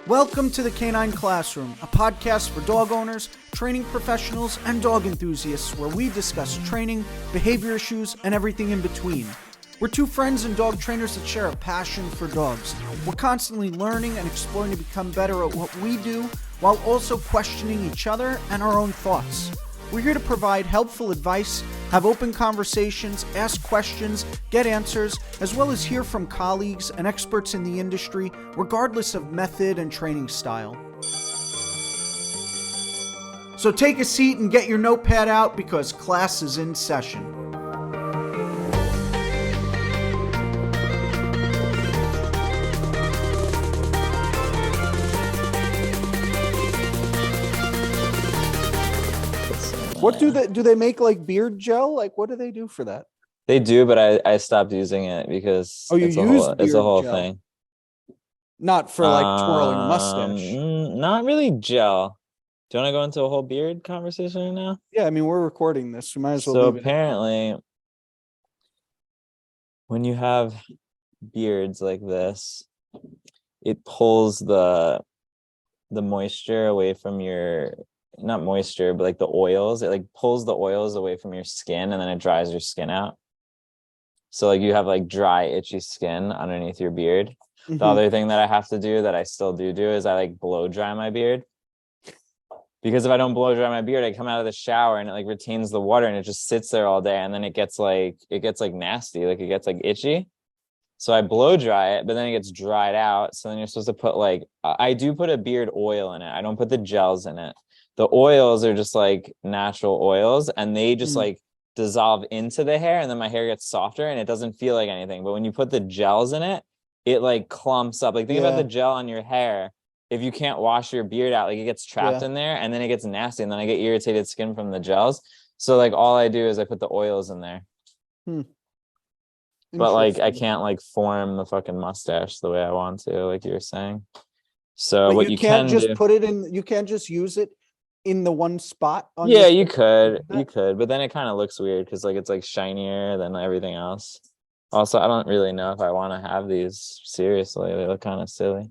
Welcome to the Canine Classroom, a podcast for dog owners, training professionals, and dog enthusiasts where we discuss training, behavior issues, and everything in between. We're two friends and dog trainers that share a passion for dogs. We're constantly learning and exploring to become better at what we do while also questioning each other and our own thoughts. We're here to provide helpful advice, have open conversations, ask questions, get answers, as well as hear from colleagues and experts in the industry, regardless of method and training style. So take a seat and get your notepad out because class is in session. What do they make, like beard gel? Like, what do they do for that? They do, but I stopped using it because it's a whole thing. Not for like twirling a mustache. Not really gel. Do you want to go into a whole beard conversation right now? Yeah, I mean, we're recording this. We might as well. So apparently, when you have beards like this, it pulls the moisture away from your, not moisture, but like the oils. It like pulls the oils away from your skin and then it dries your skin out. So like you have like dry, itchy skin underneath your beard. Mm-hmm. The other thing that I have to do that I still do is I like blow dry my beard. Because if I don't blow dry my beard, I come out of the shower and it like retains the water and it just sits there all day, and then it gets like nasty, like it gets like itchy. So I blow dry it, but then it gets dried out. So then you're supposed to put like, I do put a beard oil in it. I don't put the gels in it. The oils are just like natural oils and they just like dissolve into the hair, and then my hair gets softer and it doesn't feel like anything. But when you put the gels in it, it like clumps up. Like think about the gel on your hair. If you can't wash your beard out, like it gets trapped in there and then it gets nasty, and then I get irritated skin from the gels. So like all I do is I put the oils in there. But like I can't like form the fucking mustache the way I want to, like you were saying. So but what you can't just put it in, you can't just use it in the one spot on you could, but then it kind of looks weird because like it's like shinier than everything else. Also, I don't really know if I want to have these seriously. They look kind of silly.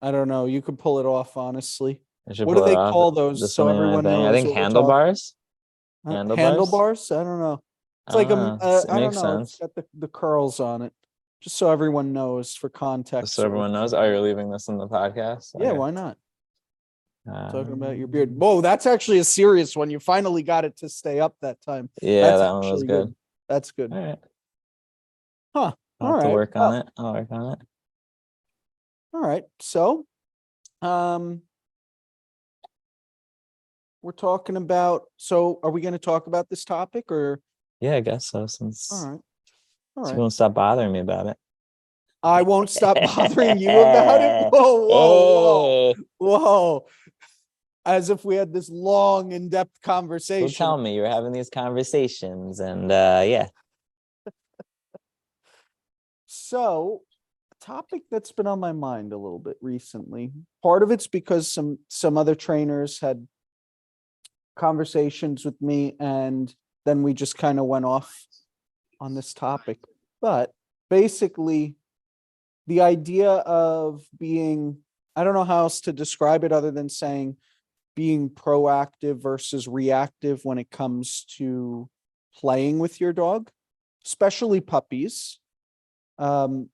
I don't know. You could pull it off, honestly. What do they call those? Just so everyone knows. I think handlebars. Handlebars? I don't know. It's like I don't know. It's got the curls on it. Just so everyone knows, for context. So everyone knows. Oh, you're leaving this in the podcast? Yeah, why not? Talking about your beard. Whoa, that's actually a serious one. You finally got it to stay up that time. Yeah, that one was good. That's good. All right. Huh. I'll have to work on it. I'll work on it. All right. So, we're talking about. So, are we going to talk about this topic or? Yeah, I guess so. Since all right. So you won't stop bothering me about it. I won't stop bothering you about it. Whoa. As if we had this long, in-depth conversation. Don't tell me you were having these conversations, and yeah. So, a topic that's been on my mind a little bit recently. Part of it's because some other trainers had conversations with me, and then we just kind of went off on this topic. But basically, the idea of being, I don't know how else to describe it other than saying being proactive versus reactive when it comes to playing with your dog, especially puppies. I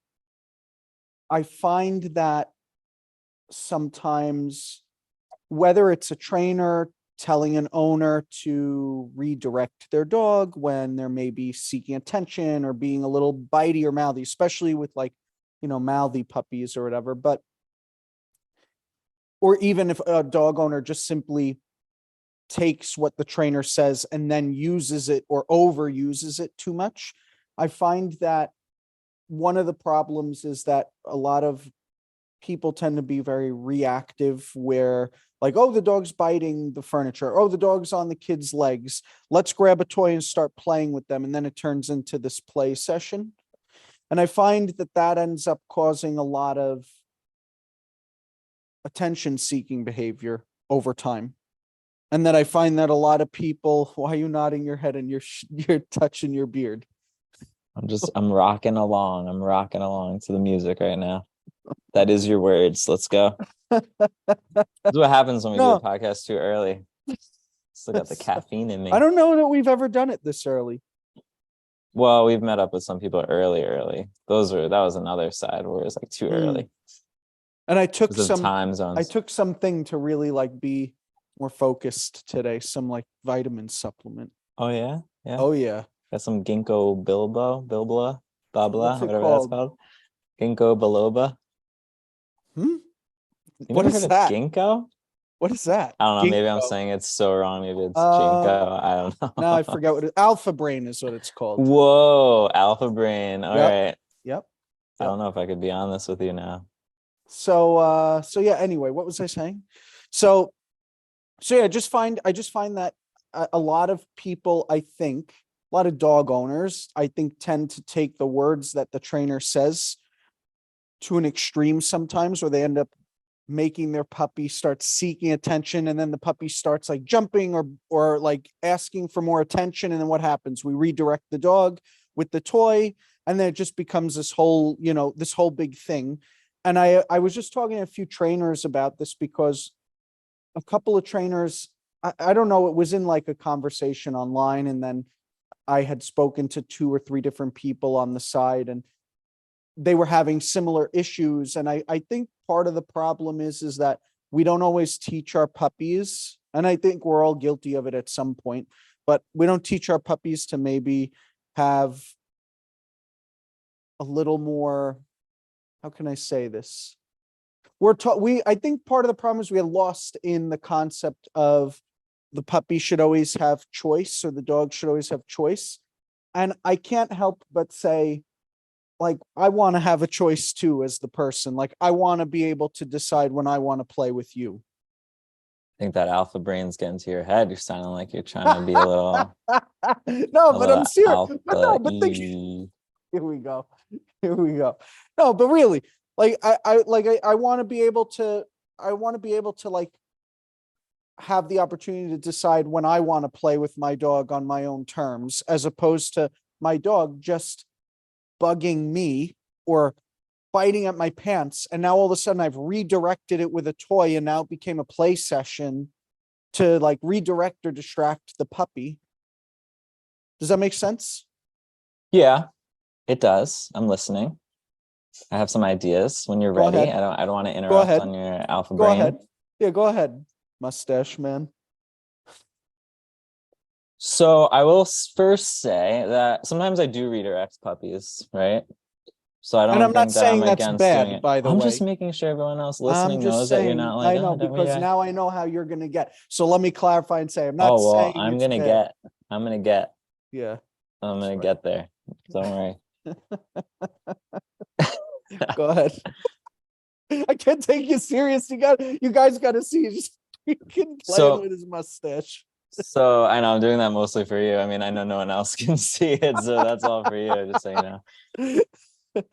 find that sometimes, whether it's a trainer telling an owner to redirect their dog when they're maybe seeking attention or being a little bitey or mouthy, especially with like, mouthy puppies or whatever, or even if a dog owner just simply takes what the trainer says and then uses it or overuses it too much. I find that one of the problems is that a lot of people tend to be very reactive, where like, oh, the dog's biting the furniture. Oh, the dog's on the kid's legs. Let's grab a toy and start playing with them. And then it turns into this play session. And I find that ends up causing a lot of attention-seeking behavior over time. And that I find that a lot of people, why are you nodding your head and you're touching your beard? I'm rocking along. I'm rocking along to the music right now. That is your words. Let's go. This is what happens when we do a No. podcast too early. Still got the caffeine in me. I don't know that we've ever done it this early. Well, we've met up with some people early. That was another side where it was like too early. And I took Because of time zones. I took something to really like be more focused today, some like vitamin supplement. Oh yeah? Yeah. Oh yeah. Got some ginkgo biloba, What's it whatever called? that's called. Ginkgo biloba. Hmm? You What never is heard that? of ginkgo? What is that? I don't know. Maybe I'm Ginkgo. saying it's so wrong. Maybe it's Jinko. I don't know. No, I forgot what Alpha Brain is what it's called. Whoa, Alpha Brain. All right. Yep. I don't know if I could be on this with you now. So yeah, anyway, what was I saying? So yeah, I just find that a lot of people, I think, a lot of dog owners, I think, tend to take the words that the trainer says to an extreme sometimes, where they end up making their puppy start seeking attention, and then the puppy starts like jumping or like asking for more attention, and then what happens? We redirect the dog with the toy, and then it just becomes this whole big thing. And I was just talking to a few trainers about this, because a couple of trainers, I don't know, it was in like a conversation online, and then I had spoken to 2 or 3 different people on the side, and they were having similar issues. And I think part of the problem is that we don't always teach our puppies, and I think we're all guilty of it at some point, but we don't teach our puppies to maybe have a little more, how can I say this? I think part of the problem is we are lost in the concept of the puppy should always have choice, or the dog should always have choice. And I can't help but say, like, I want to have a choice too, as the person. Like, I want to be able to decide when I want to play with you. I think that alpha brain's getting to your head. You're sounding like you're trying to be a little No, but I'm serious. alpha. But think, here we go. No, but really, like, I want to be able to, like, have the opportunity to decide when I want to play with my dog on my own terms, as opposed to my dog just bugging me or biting at my pants. And now all of a sudden I've redirected it with a toy, and now it became a play session to like redirect or distract the puppy. Does that make sense? Yeah, it does. I'm listening. I have some ideas when you're Go ready. ahead. I don't want to Go interrupt ahead. on your alpha Go brain. ahead. Yeah, go ahead, mustache man. So I will first say that sometimes I do redirect puppies, right? So I And I'm don't not think that I'm saying that's against doing bad, it. by the I'm way. just making sure everyone else I'm listening just knows that you're saying, not I like, know, oh, don't because redirect. now I know how you're gonna get. So let me clarify and say, I'm not Oh, well, saying it's bad. I'm gonna get, Yeah, I'm gonna right. get there. Don't worry. Go ahead. I can't take you serious. You guys got to see. He's just freaking playing with his mustache. So I know I'm doing that mostly for you. I mean, I know no one else can see it, so that's all for you, just so you know.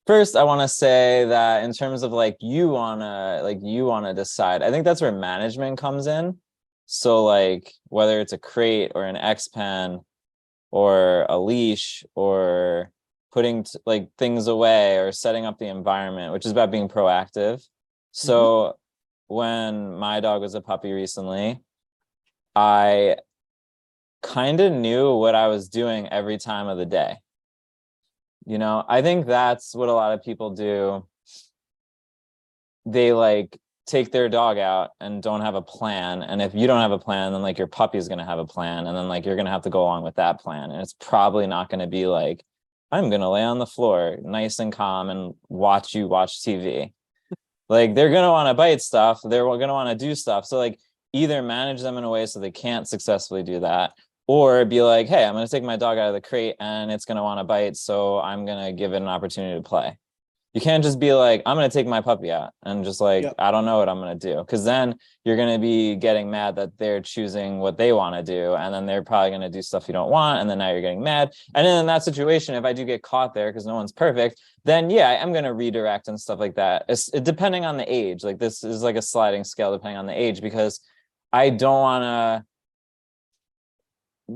First, I want to say that in terms of like you wanna decide, I think that's where management comes in. So like whether it's a crate or an X pen or a leash or putting like things away or setting up the environment, which is about being proactive. So when my dog was a puppy recently, I kind of knew what I was doing every time of the day. You know, I think that's what a lot of people do. They like take their dog out and don't have a plan. And if you don't have a plan, then like your puppy's going to have a plan. And then like you're going to have to go along with that plan. And it's probably not going to be like, I'm going to lay on the floor nice and calm and watch you watch TV. Like they're going to want to bite stuff. They're going to want to do stuff. So like either manage them in a way so they can't successfully do that, or be like, hey, I'm going to take my dog out of the crate and it's going to want to bite. So I'm going to give it an opportunity to play. You can't just be like, I'm going to take my puppy out and just like, I don't know what I'm going to do. Because then you're going to be getting mad that they're choosing what they want to do. And then they're probably going to do stuff you don't want. And then now you're getting mad. And then in that situation, if I do get caught there because no one's perfect, then yeah, I'm going to redirect and stuff like that. Depending on the age, like this is like a sliding scale depending on the age, because I don't want to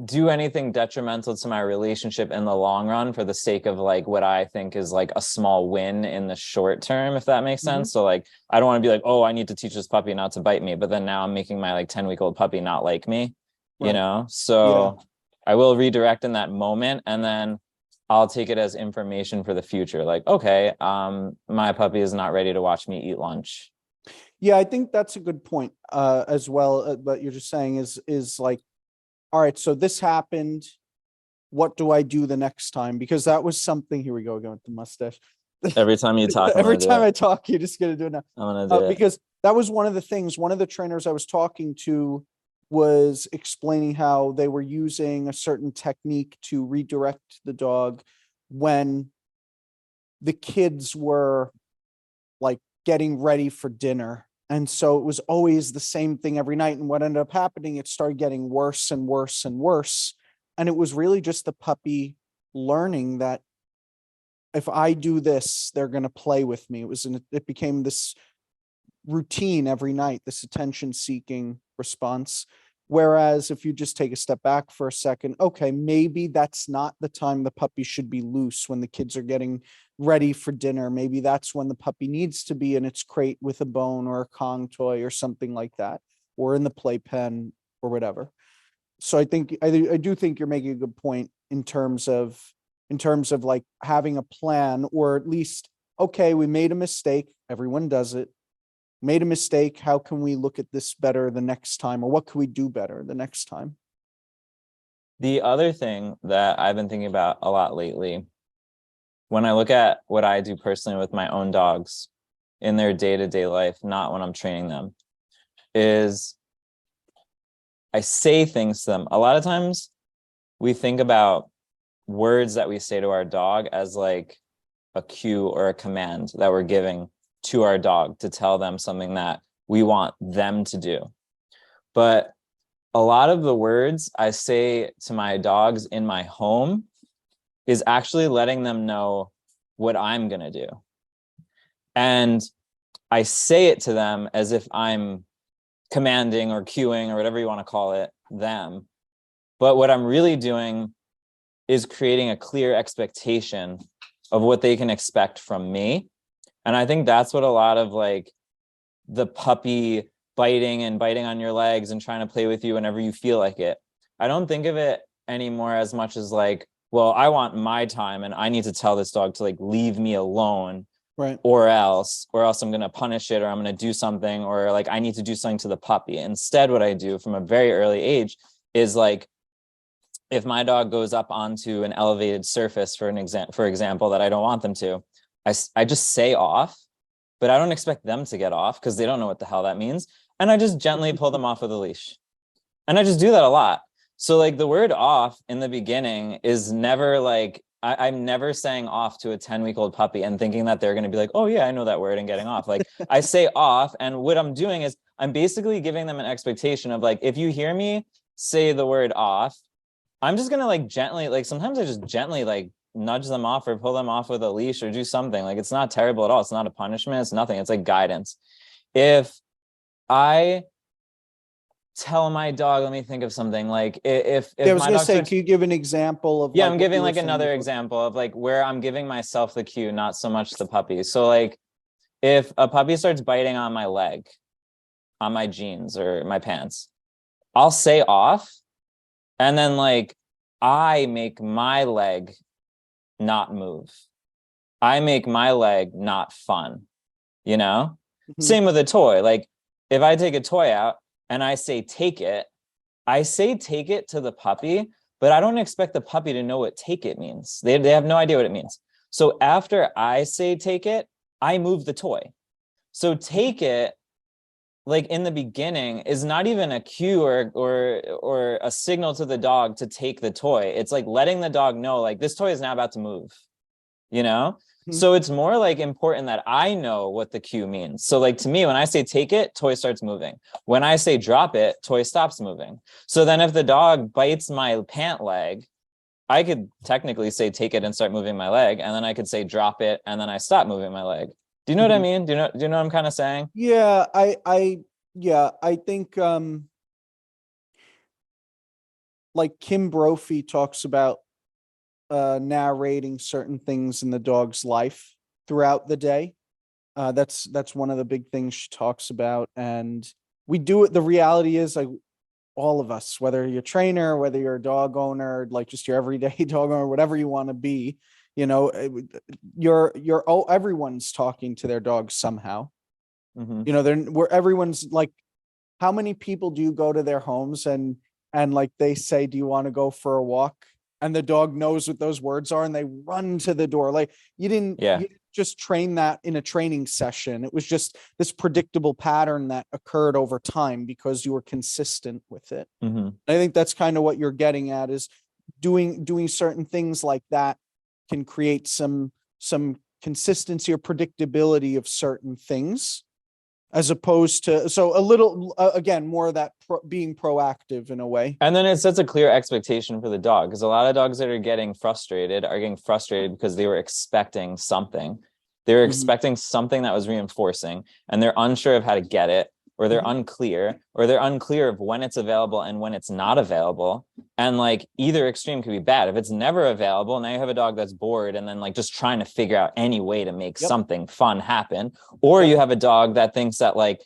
do anything detrimental to my relationship in the long run for the sake of like what I think is like a small win in the short term, if that makes sense. So like, I don't want to be like, oh, I need to teach this puppy not to bite me, but then now I'm making my like 10-week-old puppy not like me, you know? So I will redirect in that moment, and then I'll take it as information for the future. Like, okay, my puppy is not ready to watch me eat lunch. Yeah, I think that's a good point as well. But you're just saying is like, all right, so this happened. What do I do the next time? Because that was something. Here we go again with the mustache. Every time you talk, Every time I talk, you're just gonna do it now. I'm gonna do it. Because that was one of the things. One of the trainers I was talking to was explaining how they were using a certain technique to redirect the dog when the kids were like getting ready for dinner. And so it was always the same thing every night. And what ended up happening, it started getting worse and worse and worse. And it was really just the puppy learning that if I do this, they're going to play with me. It became this routine every night, this attention seeking response. Whereas if you just take a step back for a second, okay, maybe that's not the time the puppy should be loose when the kids are getting ready for dinner. Maybe that's when the puppy needs to be in its crate with a bone or a Kong toy or something like that, or in the playpen or whatever. So I think I do think you're making a good point in terms of like having a plan, or at least, okay, we made a mistake. Everyone does it. Made a mistake. How can we look at this better the next time? Or what can we do better the next time? The other thing that I've been thinking about a lot lately, when I look at what I do personally with my own dogs in their day-to-day life, not when I'm training them, is I say things to them. A lot of times we think about words that we say to our dog as like a cue or a command that we're giving to our dog to tell them something that we want them to do. But a lot of the words I say to my dogs in my home is actually letting them know what I'm going to do. And I say it to them as if I'm commanding or cueing or whatever you want to call it, them. But what I'm really doing is creating a clear expectation of what they can expect from me. And I think that's what a lot of like the puppy biting on your legs and trying to play with you whenever you feel like it. I don't think of it anymore as much as like, well, I want my time and I need to tell this dog to like leave me alone, right? Or else I'm going to punish it, or I'm going to do something, or like I need to do something to the puppy. Instead, what I do from a very early age is like, if my dog goes up onto an elevated surface for example, that I don't want them to, I just say off, but I don't expect them to get off because they don't know what the hell that means. And I just gently pull them off with a leash. And I just do that a lot. So like the word off in the beginning is never like, I'm never saying off to a 10-week-old puppy and thinking that they're going to be like, oh yeah, I know that word, and getting off. Like I say off, and what I'm doing is I'm basically giving them an expectation of like, if you hear me say the word off, I'm just going to like gently, like sometimes I just gently like nudge them off or pull them off with a leash or do something. Like it's not terrible at all. It's not a punishment. It's nothing. It's like guidance. If I tell my dog, let me think of something, like if Yeah, I was my gonna dog say, starts, can you give an example of yeah, like I'm what giving you were like saying another before? example of like where I'm giving myself the cue, not so much the puppy. So like if a puppy starts biting on my leg, on my jeans or my pants, I'll say off, and then like I make my leg not move. I make my leg not fun, you know? Mhm. Same with a toy. Like if I take a toy out and I say take it, I say take it to the puppy, but I don't expect the puppy to know what take it means. They have no idea what it means. So after I say take it, I move the toy. So take it, like in the beginning, is not even a cue or a signal to the dog to take the toy. It's like letting the dog know like this toy is now about to move, you know? Mhm. So it's more like important that I know what the cue means. So like to me, when I say take it, toy starts moving. When I say drop it, toy stops moving. So then if the dog bites my pant leg, I could technically say take it and start moving my leg, and then I could say drop it and then I stop moving my leg. Do you know what I Mhm. mean? Do you know what I'm kind of saying? Yeah, I think like Kim Brophy talks about narrating certain things in the dog's life throughout the day. That's one of the big things she talks about. And we do it. The reality is, like, all of us, whether you're a trainer, whether you're a dog owner, like just your everyday dog owner, whatever you want to be, you know, everyone's talking to their dog somehow. Mhm. You know, where everyone's like, how many people do you go to their homes and like they say, do you want to go for a walk? And the dog knows what those words are and they run to the door. Like Yeah. you didn't just train that in a training session. It was just this predictable pattern that occurred over time because you were consistent with it. Mhm. I think that's kind of what you're getting at, is doing certain things like that can create some consistency or predictability of certain things, as opposed to, so a little again, more of that being proactive in a way. And then it sets a clear expectation for the dog, because a lot of dogs that are getting frustrated because they were expecting something. They were Mhm. expecting something that was reinforcing, and they're unsure of how to get it, or they're unclear of when it's available and when it's not available. And like either extreme could be bad. If it's never available, now you have a dog that's bored and then like just trying to figure out any way to make Yep. something fun happen. Or Yep. you have a dog that thinks that like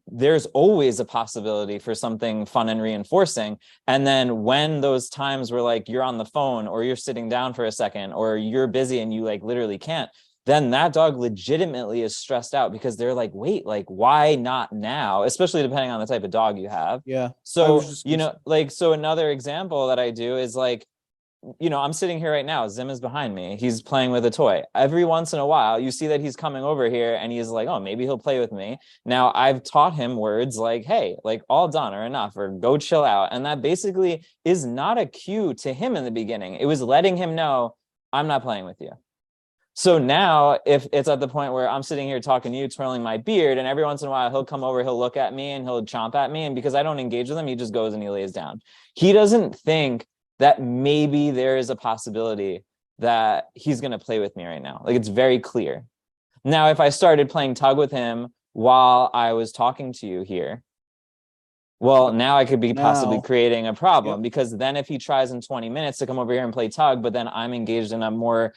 there's always a possibility for something fun and reinforcing. And then when those times where like you're on the phone or you're sitting down for a second or you're busy and you like literally can't, then that dog legitimately is stressed out because they're like, wait, like, why not now? Especially depending on the type of dog you have. Yeah. I was So, just you know, like, so another example that I do is like, you know, I'm sitting here right now. Zim is behind me. He's playing with a toy. Every once in a while, you see that he's coming over here and he's like, oh, maybe he'll play with me. Now, I've taught him words like, hey, like all done or enough, or go chill out. And that basically is not a cue to him in the beginning. It was letting him know, I'm not playing with you. So now, if it's at the point where I'm sitting here talking to you, twirling my beard, and every once in a while he'll come over, he'll look at me and he'll chomp at me. And because I don't engage with him, he just goes and he lays down. He doesn't think that maybe there is a possibility that he's going to play with me right now. Like it's very clear. Now, if I started playing tug with him while I was talking to you here, well, now I could be possibly now. creating a Yep. problem, because then if he tries in 20 minutes to come over here and play tug, but then I'm engaged in a more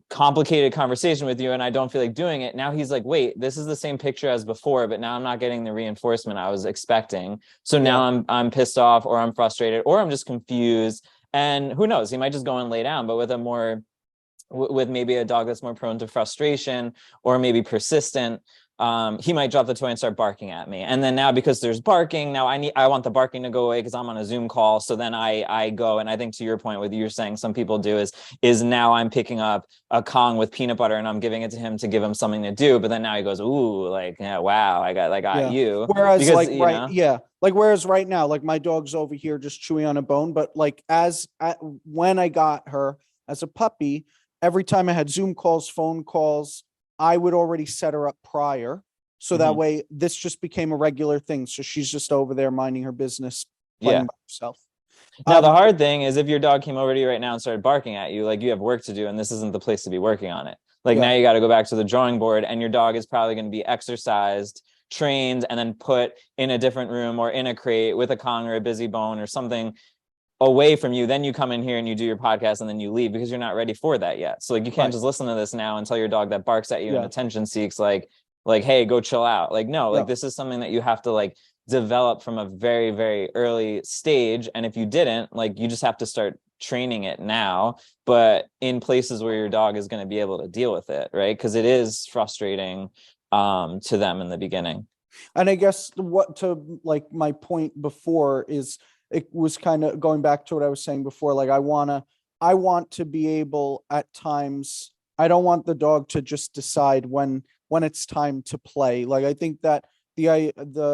complicated conversation with you and I don't feel like doing it, now he's like, wait, this is the same picture as before, but now I'm not getting the reinforcement I was expecting. So now I'm pissed off, or I'm frustrated, or I'm just confused. And who knows, he might just go and lay down. But with a more with maybe a dog that's more prone to frustration or maybe persistent, he might drop the toy and start barking at me. And then now, because there's barking, now I want the barking to go away because I'm on a Zoom call. So then I go, and I think to your point, what you're saying some people do is now I'm picking up a Kong with peanut butter and I'm giving it to him to give him something to do. But then now he goes, ooh, like, yeah, wow, I got Yeah. you. Whereas Because, like you right, know, yeah. Like whereas right now, like my dog's over here just chewing on a bone, but like when I got her as a puppy, every time I had Zoom calls, phone calls, I would already set her up prior. So that way this just became a regular thing. So she's just over there minding her business, yeah. playing by herself. Now, the hard thing is if your dog came over to you right now and started barking at you, like you have work to do, and this isn't the place to be working on it. Like Yeah. now you got to go back to the drawing board, and your dog is probably going to be exercised, trained, and then put in a different room or in a crate with a Kong or a busy bone or something away from you. Then you come in here and you do your podcast and then you leave because you're not ready for that yet. So like you can't Right. just listen to this now and tell your dog that barks at you and Yeah. attention seeks like, hey, go chill out. Like, no, like Yeah. this is something that you have to like develop from a very, very early stage. And if you didn't, like you just have to start training it now, but in places where your dog is going to be able to deal with it, right? Because it is frustrating to them in the beginning. And I guess what to like my point before is, it was kind of going back to what I was saying before. Like I want to be able at times, I don't want the dog to just decide when it's time to play. Like I think that the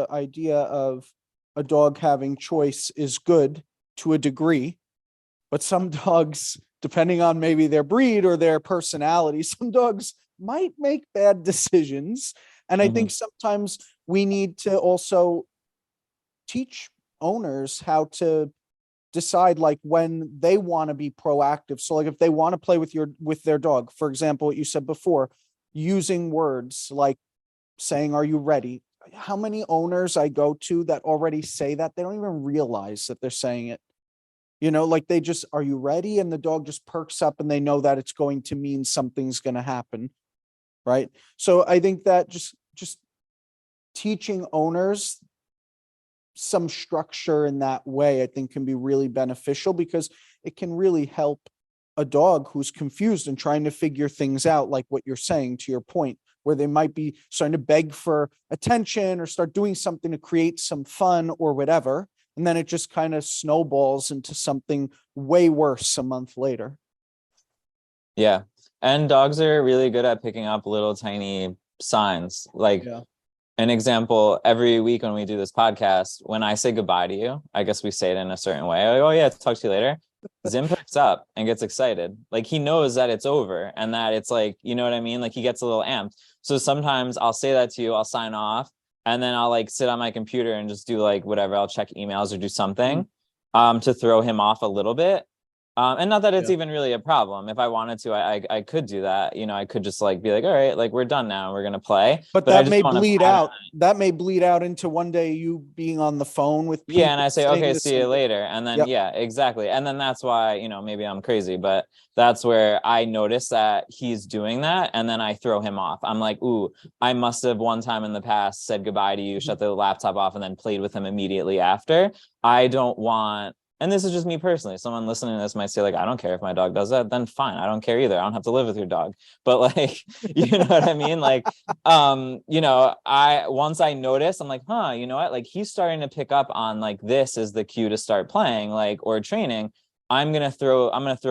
idea of a dog having choice is good to a degree, but some dogs, depending on maybe their breed or their personality, some dogs might make bad decisions. And I think sometimes we need to also teach owners how to decide like when they want to be proactive. So like if they want to play with their dog, for example, what you said before, using words like saying, are you ready? How many owners I go to that already say that they don't even realize that they're saying it. Like they just, are you ready? And the dog just perks up and they know that it's going to mean something's going to happen. Right. So I think that just teaching owners some structure in that way, I think can be really beneficial, because it can really help a dog who's confused and trying to figure things out, like what you're saying, to your point, where they might be starting to beg for attention or start doing something to create some fun or whatever. And then it just kind of snowballs into something way worse a month later. Yeah. And dogs are really good at picking up little tiny signs. Like, Yeah. an example, every week when we do this podcast, when I say goodbye to you, I guess we say it in a certain way. Like, oh yeah, talk to you later. Zim picks up and gets excited. Like, he knows that it's over and that it's like, you know what I mean? Like, he gets a little amped. So sometimes I'll say that to you, I'll sign off, and then I'll like sit on my computer and just do like whatever. I'll check emails or do something to throw him off a little bit. And not that it's even really a problem. If I wanted to, I could do that. I could just like be like, all right, like we're done now. We're gonna play. But I that just may wanna bleed have- out. That may bleed out into one day you being on the phone with people. Yeah, and I say, saying okay, the see same you thing. later. And then Yep. yeah, exactly. And then that's why, maybe I'm crazy, but that's where I notice that he's doing that, and then I throw him off. I'm like, ooh, I must have one time in the past said goodbye to you, shut the laptop off, and then played with him immediately after. I don't want. And this is just me personally. Someone listening to this might say, like, I don't care if my dog does that. Then fine, I don't care either. I don't have to live with your dog. But like, you know what I mean? Like, once I notice, I'm like, you know what? Like, he's starting to pick up on like this is the cue to start playing, like, or training. I'm gonna throw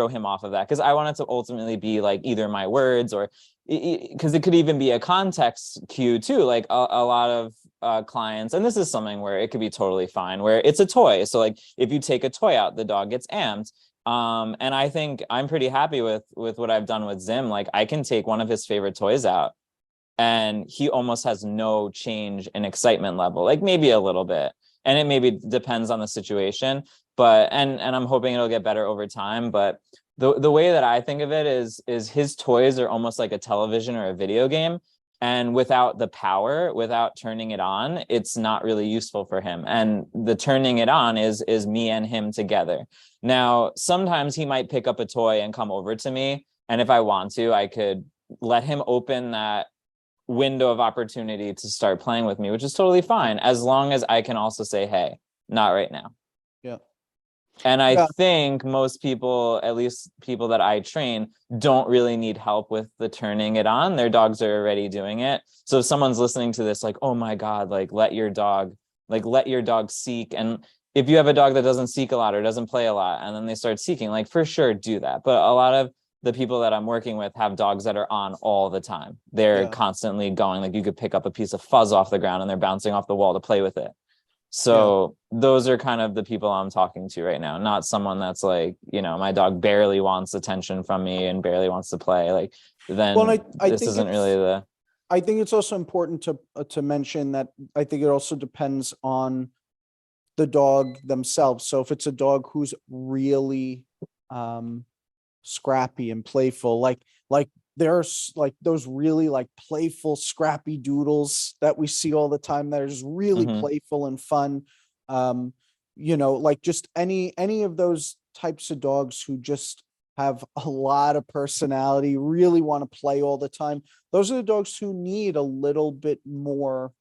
him off of that, because I want it to ultimately be like either my words or because it could even be a context cue too. Like a lot of clients, and this is something where it could be totally fine, where it's a toy. So like if you take a toy out, the dog gets amped. And I think I'm pretty happy with what I've done with Zim. Like, I can take one of his favorite toys out and he almost has no change in excitement level, like maybe a little bit. And it maybe depends on the situation, but and I'm hoping it'll get better over time. But the way that I think of it is his toys are almost like a television or a video game. And without the power, without turning it on, it's not really useful for him. And the turning it on is me and him together. Now, sometimes he might pick up a toy and come over to me. And if I want to, I could let him open that window of opportunity to start playing with me, which is totally fine, as long as I can also say, hey, not right now. Yeah. And I think most people, at least people that I train, don't really need help with the turning it on. Their dogs are already doing it. So if someone's listening to this, like, oh my God, like let your dog seek. And if you have a dog that doesn't seek a lot or doesn't play a lot, and then they start seeking, like, for sure, do that. But a lot of the people that I'm working with have dogs that are on all the time. They're constantly going. Like, you could pick up a piece of fuzz off the ground and they're bouncing off the wall to play with it. So those are kind of the people I'm talking to right now, not someone that's like, my dog barely wants attention from me and barely wants to play. Like, then this isn't really the. I think it's also important to mention that I think it also depends on the dog themselves. So if it's a dog who's really scrappy and playful, like there's like those really like playful scrappy doodles that we see all the time that are just really playful and fun. Like just any of those types of dogs who just have a lot of personality, really want to play all the time. Those are the dogs who need a little bit more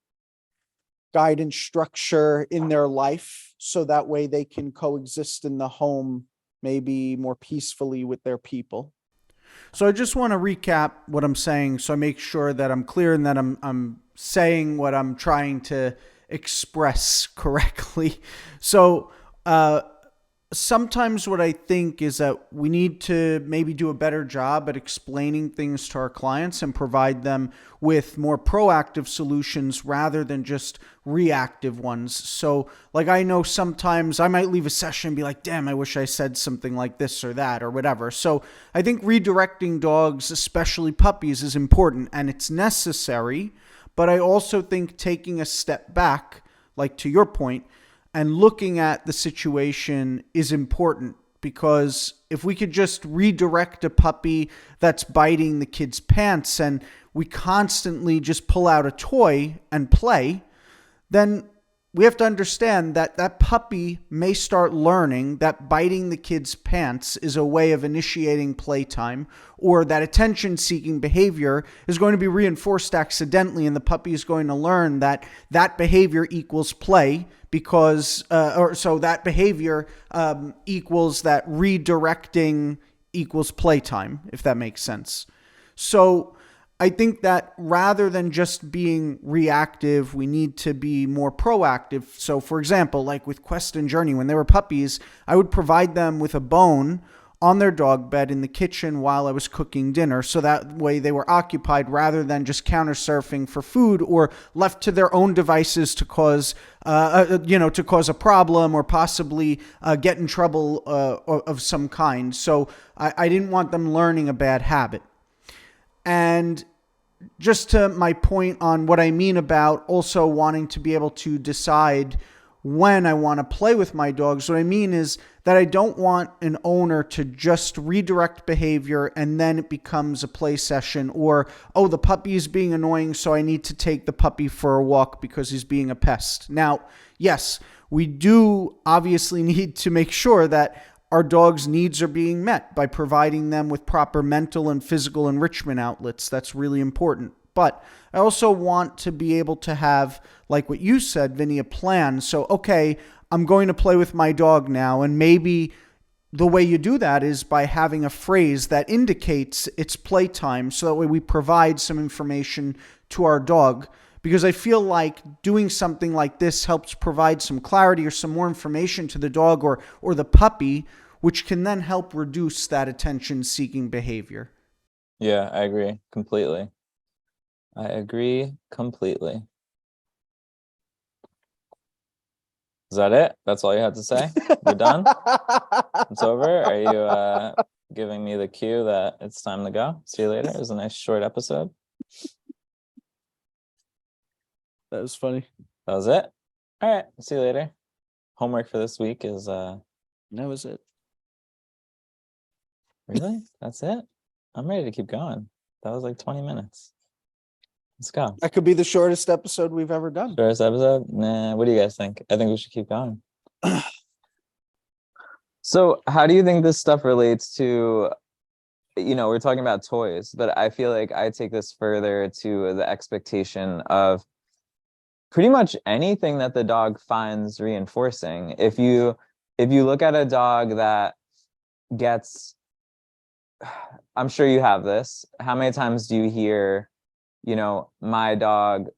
guidance, structure in their life, so that way they can coexist in the home maybe more peacefully with their people. So I just want to recap what I'm saying, so I make sure that I'm clear and that I'm saying what I'm trying to express correctly. So sometimes what I think is that we need to maybe do a better job at explaining things to our clients and provide them with more proactive solutions rather than just reactive ones. So like, I know sometimes I might leave a session and be like, damn, I wish I said something like this or that or whatever. So I think redirecting dogs, especially puppies, is important and it's necessary. But I also think taking a step back, like to your point, and looking at the situation is important, because if we could just redirect a puppy that's biting the kid's pants and we constantly just pull out a toy and play, then we have to understand that that puppy may start learning that biting the kid's pants is a way of initiating playtime, or that attention-seeking behavior is going to be reinforced accidentally, and the puppy is going to learn that that behavior equals play because, so that behavior equals that redirecting equals playtime, if that makes sense. So I think that rather than just being reactive, we need to be more proactive. So for example, like with Quest and Journey, when they were puppies, I would provide them with a bone on their dog bed in the kitchen while I was cooking dinner. So that way they were occupied rather than just counter surfing for food or left to their own devices to cause, to cause a problem or possibly get in trouble of some kind. So I didn't want them learning a bad habit. And just to my point on what I mean about also wanting to be able to decide when I want to play with my dogs, what I mean is that I don't want an owner to just redirect behavior and then it becomes a play session, or, oh, the puppy is being annoying, so I need to take the puppy for a walk because he's being a pest. Now, yes, we do obviously need to make sure that our dogs' needs are being met by providing them with proper mental and physical enrichment outlets. That's really important. But I also want to be able to have, like what you said, Vinny, a plan. So, okay, I'm going to play with my dog now. And maybe the way you do that is by having a phrase that indicates it's playtime. So that way we provide some information to our dog. Because I feel like doing something like this helps provide some clarity or some more information to the dog or the puppy, which can then help reduce that attention-seeking behavior. Yeah, I agree completely. I agree completely. Is that it? That's all you had to say? You're done? It's over? Are you giving me the cue that it's time to go? See you later. It was a nice short episode. That was funny. That was it? All right. See you later. Homework for this week is... That was it. Really? That's it? I'm ready to keep going. That was like 20 minutes. Let's go. That could be the shortest episode we've ever done. Shortest episode? Nah, what do you guys think? I think we should keep going. So how do you think this stuff relates to, we're talking about toys, but I feel like I take this further to the expectation of pretty much anything that the dog finds reinforcing. If you look at a dog that gets, I'm sure you have this. How many times do you hear, my dog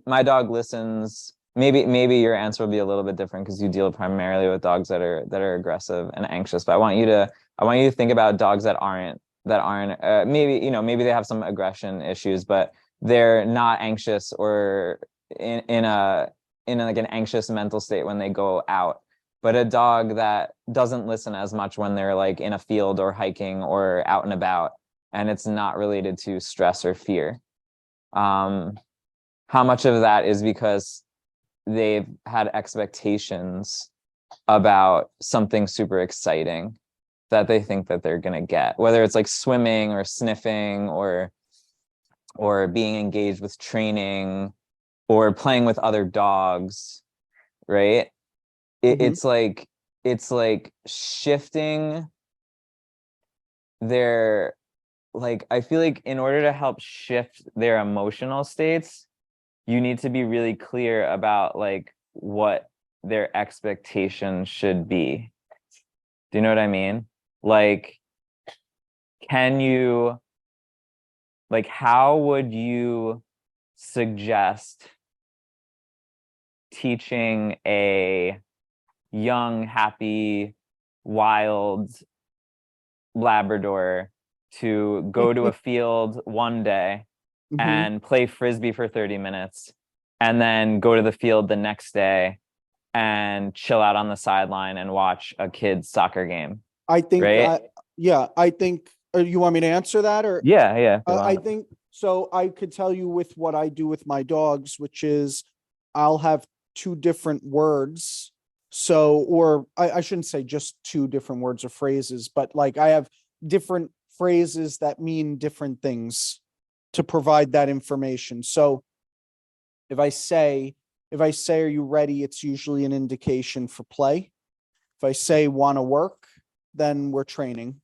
listens? Maybe your answer will be a little bit different because you deal primarily with dogs that are aggressive and anxious. But I want you to think about dogs that aren't maybe they have some aggression issues, but they're not anxious or in like an anxious mental state when they go out. But a dog that doesn't listen as much when they're like in a field or hiking or out and about, and it's not related to stress or fear. How much of that is because they've had expectations about something super exciting that they think that they're going to get, whether it's like swimming or sniffing or being engaged with training or playing with other dogs, right? It's like shifting their, like, I feel like in order to help shift their emotional states, you need to be really clear about like what their expectations should be. Do you know what I mean? Like, how would you suggest teaching a young, happy, wild Labrador to go to a field one day and play frisbee for 30 minutes and then go to the field the next day and chill out on the sideline and watch a kid's soccer game? I think, right? I think, you want me to answer that? Or Yeah. I think, so I could tell you with what I do with my dogs, which is I'll have two different words. So, or I shouldn't say just two different words or phrases, but like I have different phrases that mean different things to provide that information. So if I say, If I say, are you ready? It's usually an indication for play. If I say want to work, then we're training.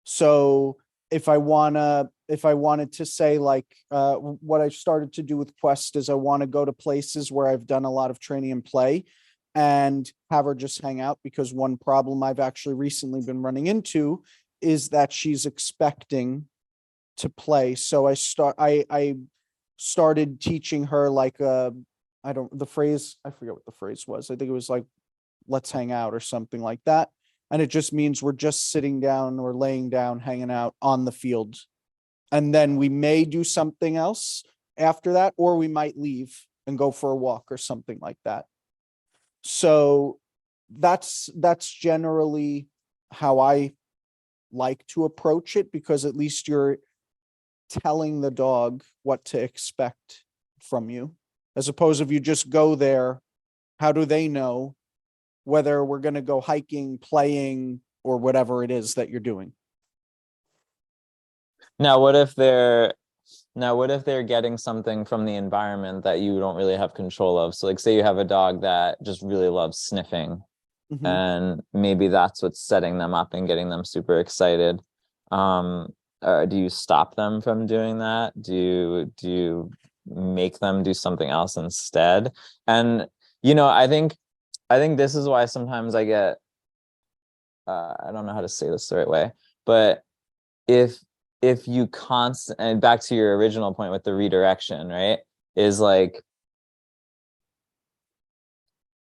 So if I wanted to say like, what I started to do with Quest is I want to go to places where I've done a lot of training and play and have her just hang out, because one problem I've actually recently been running into is that she's expecting to play. So I started teaching her like, I forget what the phrase was. I think it was like, let's hang out or something like that. And it just means we're just sitting down or laying down, hanging out on the field. And then we may do something else after that, or we might leave and go for a walk or something like that. So that's generally how I like to approach it, because at least you're telling the dog what to expect from you, as opposed if you just go there, how do they know whether we're going to go hiking, playing, or whatever it is that you're doing? Now, what if they're getting something from the environment that you don't really have control of? So like, say you have a dog that just really loves sniffing, Mm-hmm. and maybe that's what's setting them up and getting them super excited. Do you stop them from doing that? Do you make them do something else instead? And I think this is why sometimes I get I don't know how to say this the right way, but if you and back to your original point with the redirection, right, is like,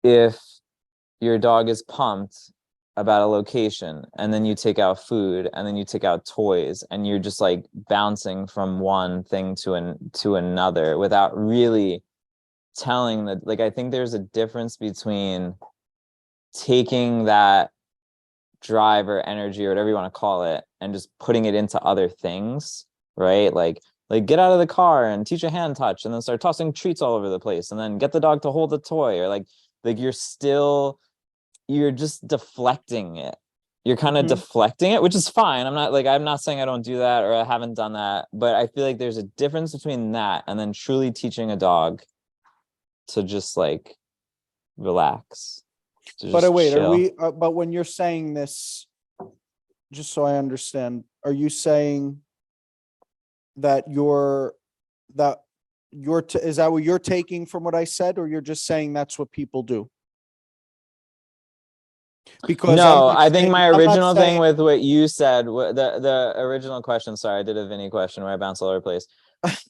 if your dog is pumped about a location and then you take out food and then you take out toys and you're just like bouncing from one thing to another without really telling that, like, I think there's a difference between taking that drive or energy or whatever you want to call it and just putting it into other things, right? Like get out of the car and teach a hand touch and then start tossing treats all over the place and then get the dog to hold the toy, or like you're just deflecting it. You're kind of deflecting it, which is fine. I'm not saying I don't do that or I haven't done that, but I feel like there's a difference between that and then truly teaching a dog to just like relax. But wait, chill. but when you're saying this, just so I understand, are you saying that is that what you're taking from what I said, or you're just saying that's what people do? Because no, I think my original thing saying, with what you said, the original question, sorry, I did a Vinny question where I bounced all over the place.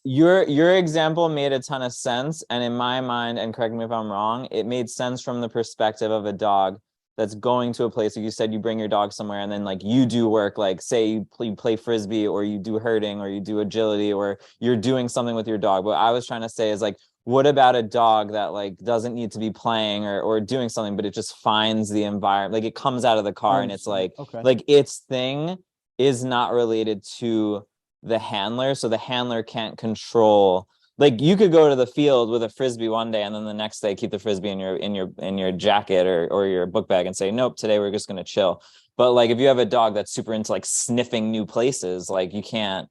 Your example made a ton of sense, and in my mind, and correct me if I'm wrong, it made sense from the perspective of a dog that's going to a place. Like you said, you bring your dog somewhere and then like you do work, like say you play frisbee or you do herding or you do agility or you're doing something with your dog. What I was trying to say is like, what about a dog that like doesn't need to be playing or doing something, but it just finds the environment, like it comes out of the car and it's like, okay, like its thing is not related to the handler, so the handler can't control. Like you could go to the field with a frisbee one day and then the next day keep the frisbee in your jacket or your book bag and say, nope, today we're just going to chill. But like if you have a dog that's super into like sniffing new places, like you can't,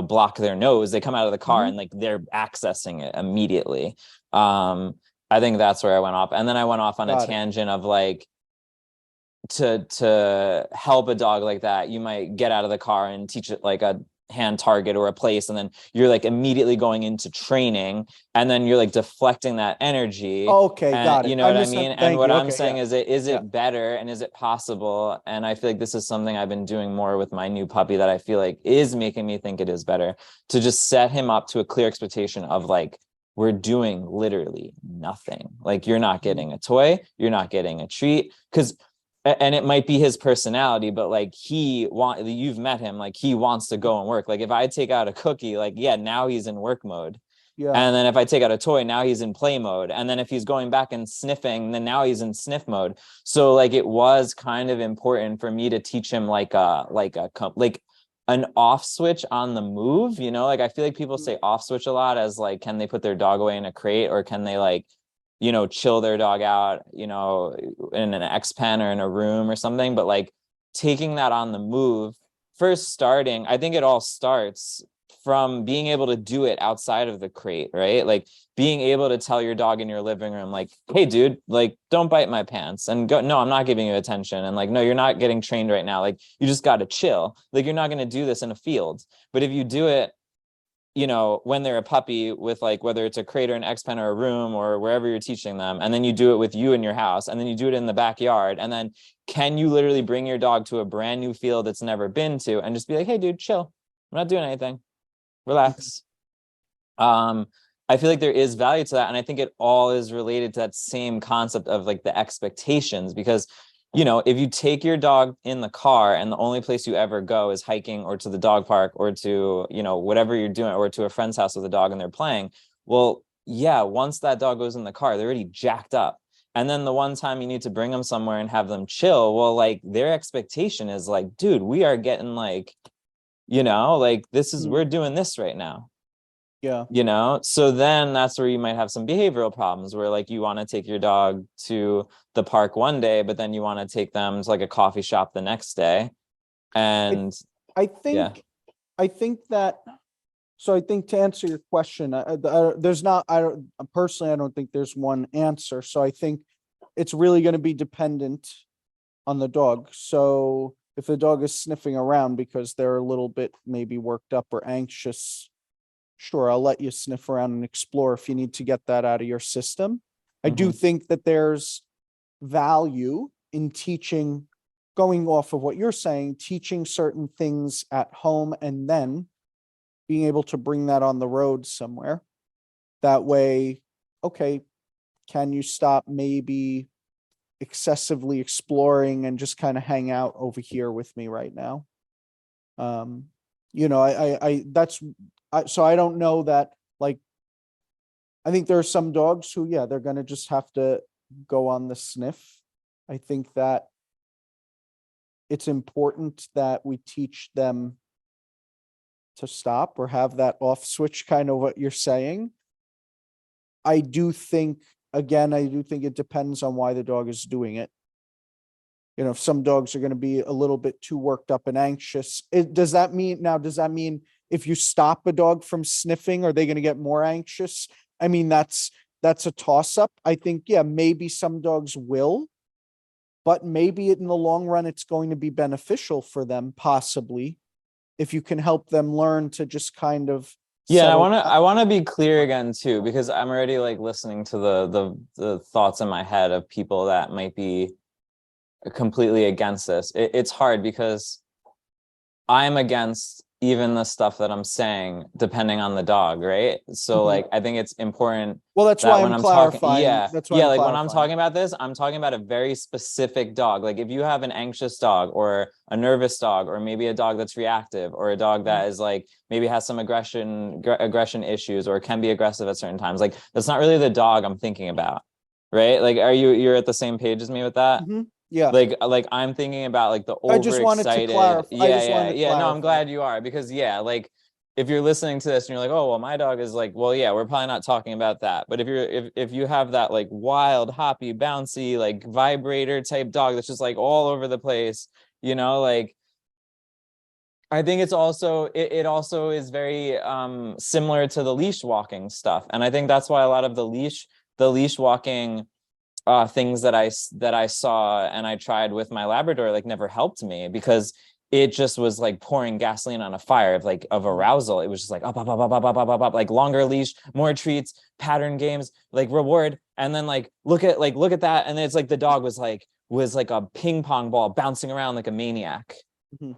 block their nose. They come out of the car and like they're accessing it immediately. I think that's where I went off, and then I went off on a tangent of like, to help a dog like that, you might get out of the car and teach it like a hand target or a place, and then you're like immediately going into training, and then you're like deflecting that energy. Okay, and, got it. You know what I mean? And what I'm saying is, is it better and is it possible? And I feel like this is something I've been doing more with my new puppy that I feel like is making me think it is better to just set him up to a clear expectation of like, we're doing literally nothing. Like you're not getting a toy, you're not getting a treat, and it might be his personality, but like you've met him, like he wants to go and work. Like if I take out a cookie, like, yeah, now he's in work mode. Yeah. And then if I take out a toy, now he's in play mode. And then if he's going back and sniffing, then now he's in sniff mode. So like it was kind of important for me to teach him like an off switch on the move, like I feel like people say off switch a lot as like, can they put their dog away in a crate, or can they like, chill their dog out, in an X pen or in a room or something. But like taking that on the move, first starting, I think it all starts from being able to do it outside of the crate, right? Like being able to tell your dog in your living room, like, hey dude, like don't bite my pants, and go, no, I'm not giving you attention, and like, no, you're not getting trained right now, like you just got to chill. Like you're not going to do this in a field. But if you do it, you know, when they're a puppy with like, whether it's a crate or an X pen or a room or wherever you're teaching them, and then you do it with you in your house, and then you do it in the backyard, and then can you literally bring your dog to a brand new field it's never been to and just be like, hey dude, chill, I'm not doing anything, relax. I feel like there is value to that, and I think it all is related to that same concept of like the expectations, because you know, if you take your dog in the car and the only place you ever go is hiking or to the dog park or to, you know, whatever you're doing, or to a friend's house with a dog and they're playing, well, yeah, once that dog goes in the car, they're already jacked up. And then the one time you need to bring them somewhere and have them chill, well, like their expectation is like, dude, we are getting like, you know, like this is, we're doing this right now. Yeah. You know, so then that's where you might have some behavioral problems where like you want to take your dog to the park one day, but then you want to take them to like a coffee shop the next day. And I think that, so I think to answer your question, there's not, I don't think there's one answer. So I think it's really going to be dependent on the dog. So if the dog is sniffing around because they're a little bit maybe worked up or anxious, sure, I'll let you sniff around and explore if you need to get that out of your system. I do think that there's value in teaching, going off of what you're saying, teaching certain things at home and then being able to bring that on the road somewhere. That way, okay, can you stop maybe excessively exploring and just kind of hang out over here with me right now? You know, so I don't know that, like, I think there are some dogs who, yeah, they're going to just have to go on the sniff. I think that it's important that we teach them to stop or have that off switch, kind of what you're saying. I do think it depends on why the dog is doing it. You know, if some dogs are going to be a little bit too worked up and anxious, does that mean if you stop a dog from sniffing, are they going to get more anxious? I mean, that's a toss up. I think, yeah, maybe some dogs will, but maybe in the long run, it's going to be beneficial for them, possibly, if you can help them learn to just kind of. Yeah, I want to be clear again too, because I'm already like listening to the thoughts in my head of people that might be completely against this. It's hard because I'm against even the stuff that I'm saying, depending on the dog, right? So like, I think it's important. Well, that's why I'm clarifying. Like when I'm talking about this, I'm talking about a very specific dog. Like if you have an anxious dog or a nervous dog, or maybe a dog that's reactive, or a dog that is like, maybe has some aggression issues, or can be aggressive at certain times. Like that's not really the dog I'm thinking about, right? Like, you're at the same page as me with that? Yeah. Like I'm thinking about like the I just wanted to overexcited. clarify. No, I'm glad you are, because yeah, like if you're listening to this and you're like, oh well, my dog is like, well, yeah, we're probably not talking about that. But if you have that like wild, hoppy, bouncy, like vibrator type dog that's just like all over the place, you know, like I think it's also it also is very similar to the leash walking stuff. And I think that's why a lot of the leash walking things that I saw and I tried with my Labrador like never helped me, because it just was like pouring gasoline on a fire of arousal. It was just like up, like longer leash, more treats, pattern games, like reward, and then like look at that, and it's like the dog was like a ping pong ball bouncing around like a maniac,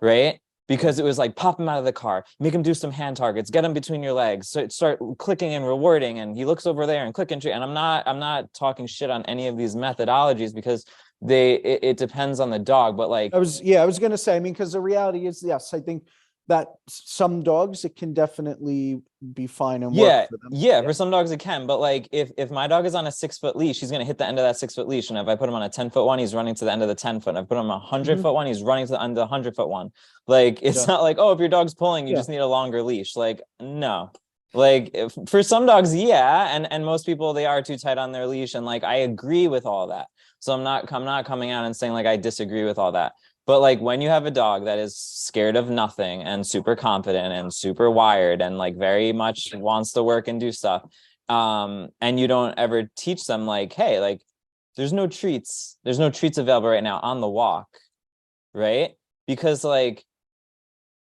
right? Because it was like pop him out of the car, make him do some hand targets, get him between your legs, so start clicking and rewarding, and he looks over there and click and treat. And I'm not talking shit on any of these methodologies, because it depends on the dog, but like I was going to say, I mean, because the reality is, yes, I think that some dogs, it can definitely be fine and work for them. Yeah, for some dogs it can, but like if my dog is on a 6-foot leash, he's gonna hit the end of that 6-foot leash, and if I put him on a 10-foot one, he's running to the end of the 10-foot. If I put him on a 100-foot one, he's running to the end of the 100-foot one. Like it's not like, oh, if your dog's pulling, you just need a longer leash. Like no, Like for some dogs, yeah, and most people, they are too tight on their leash, and like I agree with all that. So I'm not coming out and saying like I disagree with all that. But like when you have a dog that is scared of nothing and super confident and super wired and like very much wants to work and do stuff, and you don't ever teach them like, hey, like there's no treats available right now on the walk, right? Because like,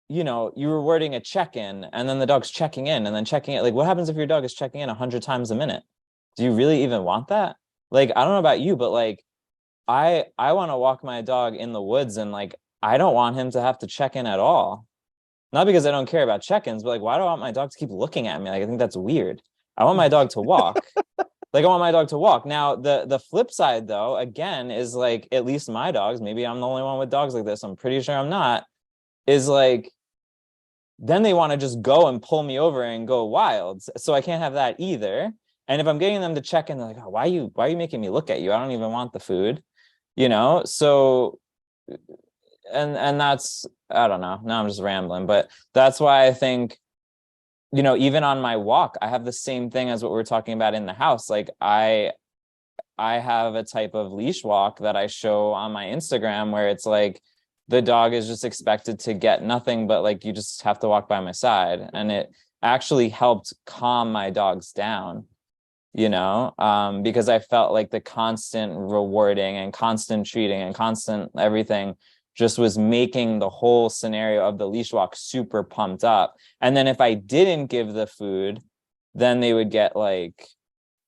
you know, you're rewarding a check-in and then the dog's checking in and then checking it. Like, what happens if your dog is checking in 100 times a minute? Do you really even want that? Like, I don't know about you, but like, I want to walk my dog in the woods and like, I don't want him to have to check in at all. Not because I don't care about check-ins, but like, why do I want my dog to keep looking at me? Like, I think that's weird. I want my dog to walk. Like, I want my dog to walk. Now, the flip side, though, again, is like, at least my dogs, maybe I'm the only one with dogs like this. I'm pretty sure I'm not, is like, then they want to just go and pull me over and go wild. So I can't have that either. And if I'm getting them to check in, they're like, oh, why are you making me look at you? I don't even want the food, you know? So, and that's, I don't know. Now I'm just rambling, but that's why I think, you know, even on my walk, I have the same thing as what we're talking about in the house. Like I have a type of leash walk that I show on my Instagram where it's like the dog is just expected to get nothing, but like you just have to walk by my side. And it actually helped calm my dogs down, you know, because I felt like the constant rewarding and constant treating and constant everything just was making the whole scenario of the leash walk super pumped up. And then if I didn't give the food, then they would get like,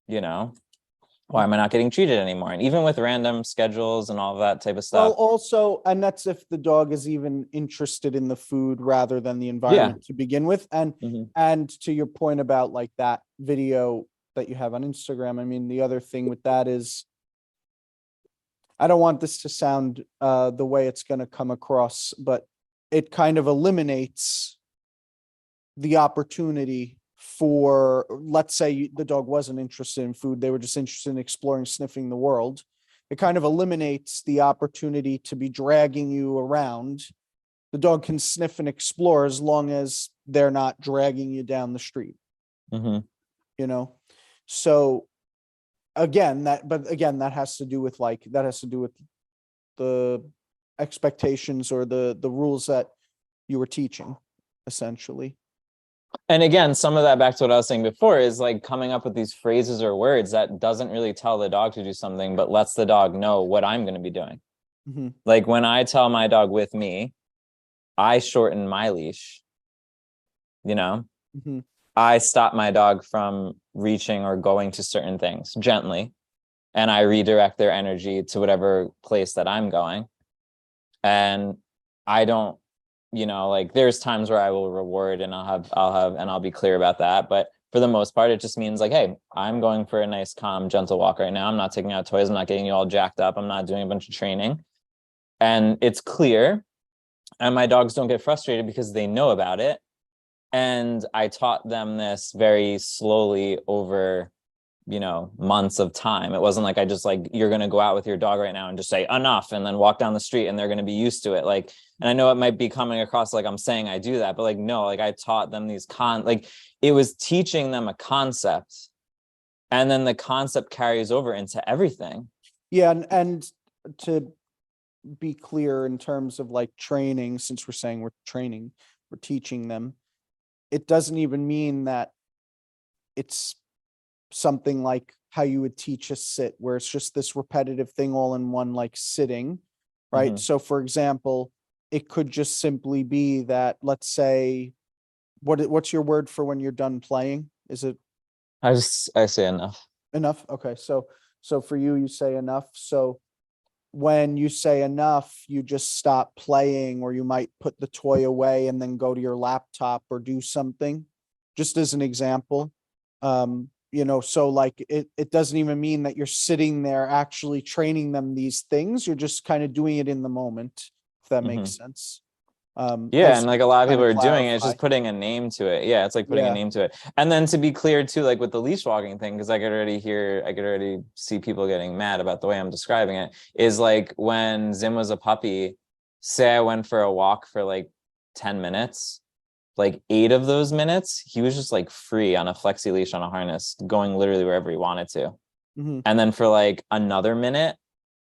you know, why am I not getting treated anymore? And even with random schedules and all of that type of Well, stuff. also, and that's if the dog is even interested in the food rather than the Yeah. environment to begin with. Mhm. And to your point about like that video that you have on Instagram, I mean, the other thing with that is I don't want this to sound the way it's going to come across, but it kind of eliminates the opportunity for, let's say the dog wasn't interested in food, they were just interested in exploring, sniffing the world. It kind of eliminates the opportunity to be dragging you around. The dog can sniff and explore as long as they're not dragging you down the street, Mhm. you know? So again, that has to do with like, that has to do with the expectations or the rules that you were teaching, essentially. And again, some of that, back to what I was saying before, is like coming up with these phrases or words that doesn't really tell the dog to do something, but lets the dog know what I'm going to be doing. Mm-hmm. Like when I tell my dog with me, I shorten my leash, you know, Mm-hmm. I stop my dog from reaching or going to certain things gently, and I redirect their energy to whatever place that I'm going. And I don't, you know, like there's times where I will reward and and I'll be clear about that. But for the most part, it just means like, hey, I'm going for a nice, calm, gentle walk right now. I'm not taking out toys. I'm not getting you all jacked up. I'm not doing a bunch of training. And it's clear. And my dogs don't get frustrated because they know about it. And I taught them this very slowly over, you know, months of time. It wasn't like I just like, you're going to go out with your dog right now and just say enough and then walk down the street and they're going to be used to it. Like, and I know it might be coming across like I'm saying I do that, but like, no, like I taught them these like it was teaching them a concept, and then the concept carries over into everything. Yeah, and to be clear in terms of like training, since we're saying we're training, we're teaching them, it doesn't even mean that it's something like how you would teach a sit, where it's just this repetitive thing all in one, like sitting, right? Mm-hmm. So for example, it could just simply be that, let's say, what's your word for when you're done playing? Is it I say enough. enough? Okay, so for you, you say enough. So when you say enough, you just stop playing, or you might put the toy away and then go to your laptop or do something, just as an example. So like it doesn't even mean that you're sitting there actually training them these things. You're just kind of doing it in the moment, if that Mm-hmm. makes sense. Yeah, As and like a lot of kind people of are doing it, it's clarify. just putting a name to it. Yeah, it's like putting a Yeah. name to it. And then to be clear too, like with the leash walking thing, because I could already see people getting mad about the way I'm describing it, is like when Zim was a puppy, say I went for a walk for like 10 minutes, like 8 of those minutes, he was just like free on a flexi leash on a harness, going literally wherever he wanted to. Mm-hmm. And then for like another minute,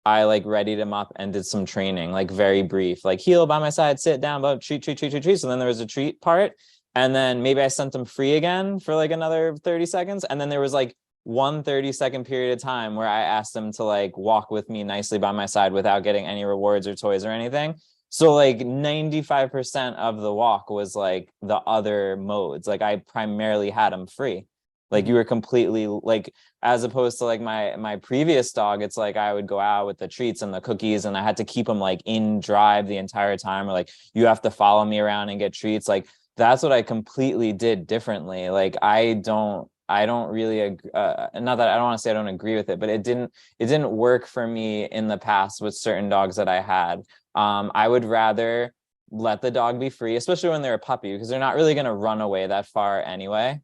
I like readied him up and did some training, like very brief, like heel by my side, sit down, but treat. So then there was a treat part. And then maybe I sent him free again for like another 30 seconds. And then there was like 1 30-second period of time where I asked him to like walk with me nicely by my side without getting any rewards or toys or anything. So like 95% of the walk was like the other modes. Like I primarily had him free. Like you were completely like, as opposed to like my previous dog, it's like I would go out with the treats and the cookies and I had to keep them like in drive the entire time, or like you have to follow me around and get treats. Like that's what I completely did differently. Like I don't really not that I don't want to say I don't agree with it, but it didn't work for me in the past with certain dogs that I had. I would rather let the dog be free, especially when they're a puppy, because they're not really going to run away that far anyway.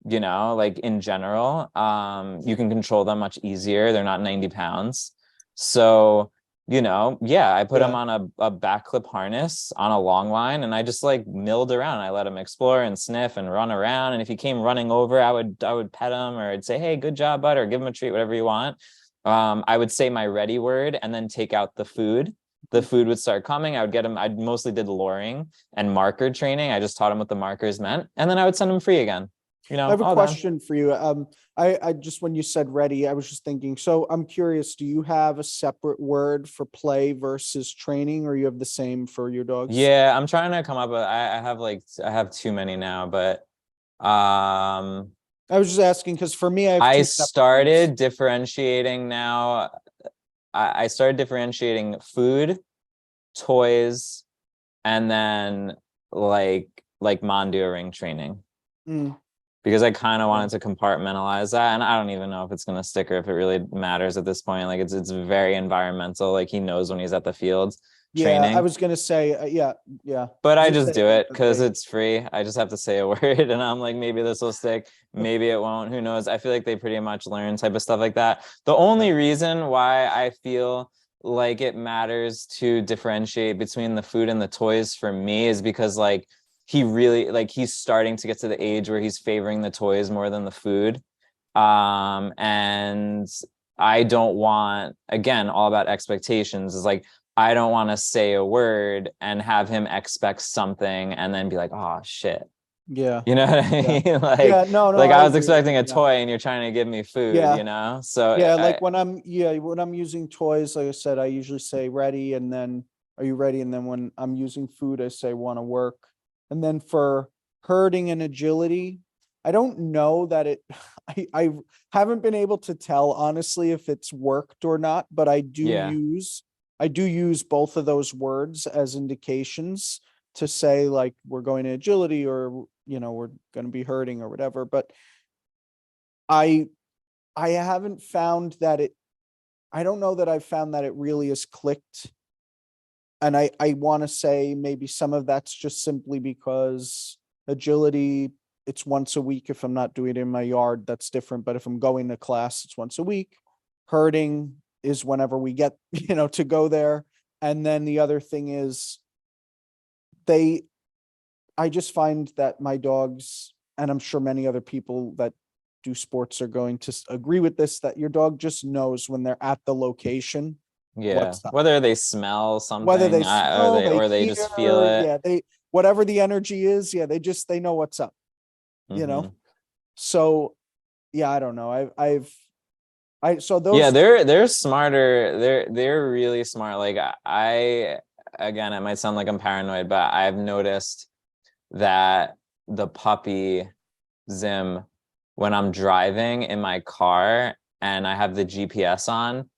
You know, like in general, you can control them much easier. They're not 90 pounds. So, you know, yeah, I put him on a back clip harness on a long line and I just like milled around. I let him explore and sniff and run around. And if he came running over, I would pet him, or I'd say, hey, good job, bud, or give him a treat, whatever you want. I would say my ready word and then take out the food. The food would start coming. I would get him. I mostly did luring and marker training. I just taught him what the markers meant. And then I would send him free again. You know, I have a all question for you. I just, when you said ready, I was just thinking, so I'm curious, do you have a separate word for play versus training, or you have the same for your dogs? Yeah, I'm trying to come up with, I have too many now, but I was just asking because for me, I have I two started differentiating now. I started differentiating food, toys, and then like Mondio ring training. Because I kind of wanted to compartmentalize that, and I don't even know if it's going to stick or if it really matters at this point. Like it's very environmental. Like he knows when he's at the field training. I was going to say, yeah. But I just do it because it's free. I just have to say a word, and I'm like, maybe this will stick, maybe it won't. Who knows? I feel like they pretty much learn type of stuff like that. The only reason why I feel like it matters to differentiate between the food and the toys for me is because like he really like he's starting to get to the age where he's favoring the toys more than the food. And I don't want, again, all about expectations, is like I don't want to say a word and have him expect something and then be like, oh shit. Yeah. You know what I mean? No, like I was agree. expecting a toy and you're trying to give me food, you know? So like when I'm using toys, like I said, I usually say ready, and then are you ready? And then when I'm using food, I say want to work. And then for herding and agility, I don't know that it, I haven't been able to tell honestly if it's worked or not, but I do use both of those words as indications to say like we're going to agility, or we're going to be herding or whatever. But I haven't found that I don't know that I've found that it really is clicked. And I want to say maybe some of that's just simply because agility, it's once a week. If I'm not doing it in my yard, that's different. But if I'm going to class, it's once a week. Herding is whenever we get, to go there. And then the other thing is I just find that my dogs, and I'm sure many other people that do sports are going to agree with this, that your dog just knows when they're at the location. yeah, whether they smell something, whether they smell, or they just feel it. Yeah, whatever the energy is, they know what's up. So yeah, I don't know. So those. Yeah, they're smarter. They're really smart. Like again, it might sound like I'm paranoid, but I've noticed that the puppy Zim, when I'm driving in my car and I have the GPS on,